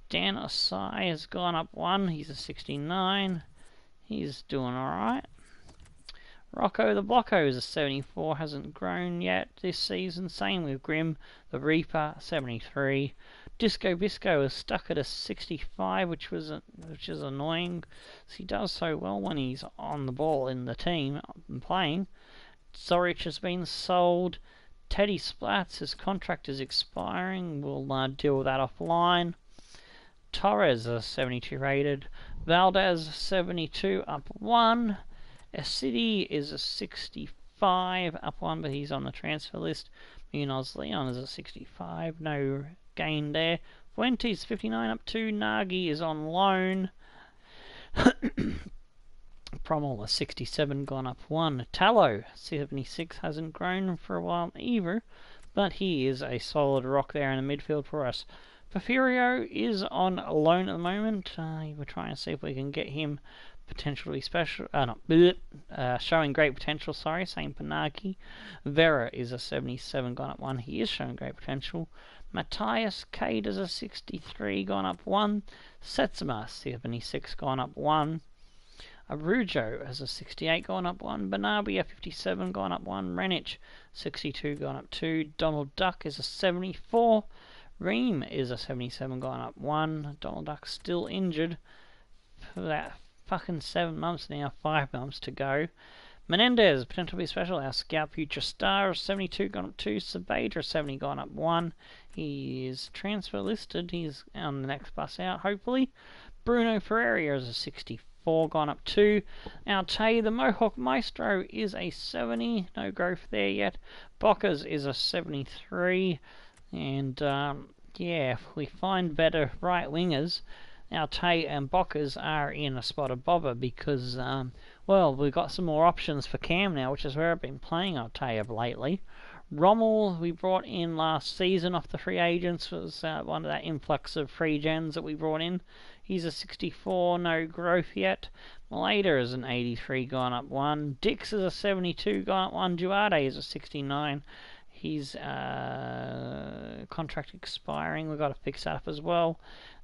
Dan Osai has gone up 1. He's a 69. He's doing alright. Rocco the Blocko is a 74, hasn't grown yet this season. Same with Grim the Reaper, 73. Disco Bisco is stuck at a 65, which is annoying. He does so well when he's on the ball in the team and playing. Zorich has been sold. Teddy Splats, his contract is expiring. We'll deal with that offline. Torres is 72 rated. Valdez 72, up 1. City is a 65, up 1, but he's on the transfer list. Munoz Leon is a 65, no gain there. Fuentes 59, up 2. Nagy is on loan. Prommel a 67, gone up 1. Tallow 76, hasn't grown for a while either, but he is a solid rock there in the midfield for us. Porfirio is on loan at the moment. We're trying to see if we can get him potentially special, showing great potential, sorry, same for Nagi. Vera is a 77, gone up 1, he is showing great potential. Matthias Cade is a 63, gone up 1. Setsuma, 76, gone up 1. Arujo has a 68, gone up 1. Banabi, a 57, gone up 1. Renich, 62, gone up 2. Donald Duck is a 74. Ream is a 77, gone up 1. Donald Duck's still injured for that fucking 7 months now, 5 months to go. Menendez, potentially special, our scout future star, 72, gone up 2. Sabadra, 70, gone up 1. He is transfer listed, he's on the next bus out, hopefully. Bruno Ferreira is a 64, gone up 2. Altay, the Mohawk Maestro, is a 70, no growth there yet. Bockers is a 73, and yeah, if we find better right wingers, Altay and Bockers are in a spot of bother because, well, we've got some more options for Cam now, which is where I've been playing Altay of lately. Rommel, we brought in last season off the free agents, was one of that influx of free gens that we brought in. He's a 64, no growth yet. Maleta is an 83, gone up 1. Dix is a 72, gone up 1. Duarte is a 69. His contract expiring. We've got to fix that up as well.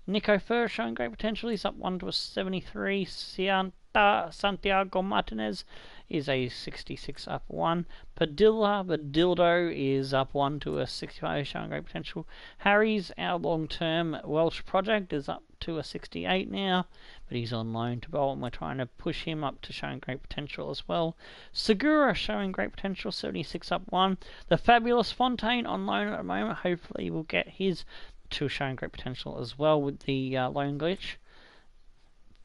Nico Fur showing great potential. He's up 1 to a 73. Santiago Martinez is a 66, up 1. Padilla, the Dildo, is up 1 to a 65, showing great potential. Harry's, our long-term Welsh project, is up to a 68 now, but he's on loan to Bolton. We're trying to push him up to showing great potential as well. Segura showing great potential, 76, up 1. The fabulous Fontaine on loan at the moment. Hopefully we'll get his to showing great potential as well with the loan glitch.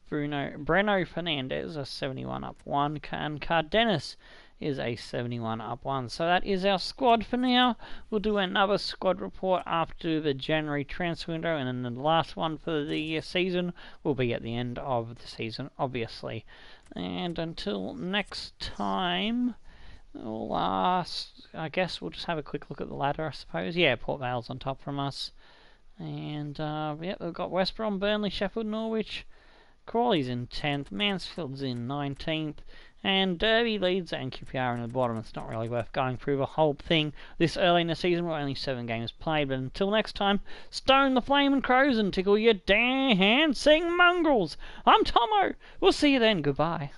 Breno Fernandez, a 71, up 1, and Cardenas is a 71, up 1. So that is our squad for now. We'll do another squad report after the January transfer window, and then the last one for the season will be at the end of the season, obviously. And until next time, I guess we'll just have a quick look at the ladder, I suppose. Yeah, Port Vale's on top from us. And, yeah, we've got West Brom, Burnley, Sheffield, Norwich. Crawley's in 10th, Mansfield's in 19th, and Derby, Leeds and QPR in the bottom. It's not really worth going through the whole thing this early in the season. We're only 7 games played, but until next time, stone the flaming crows and tickle your dancing mongrels. I'm Tomo. We'll see you then. Goodbye.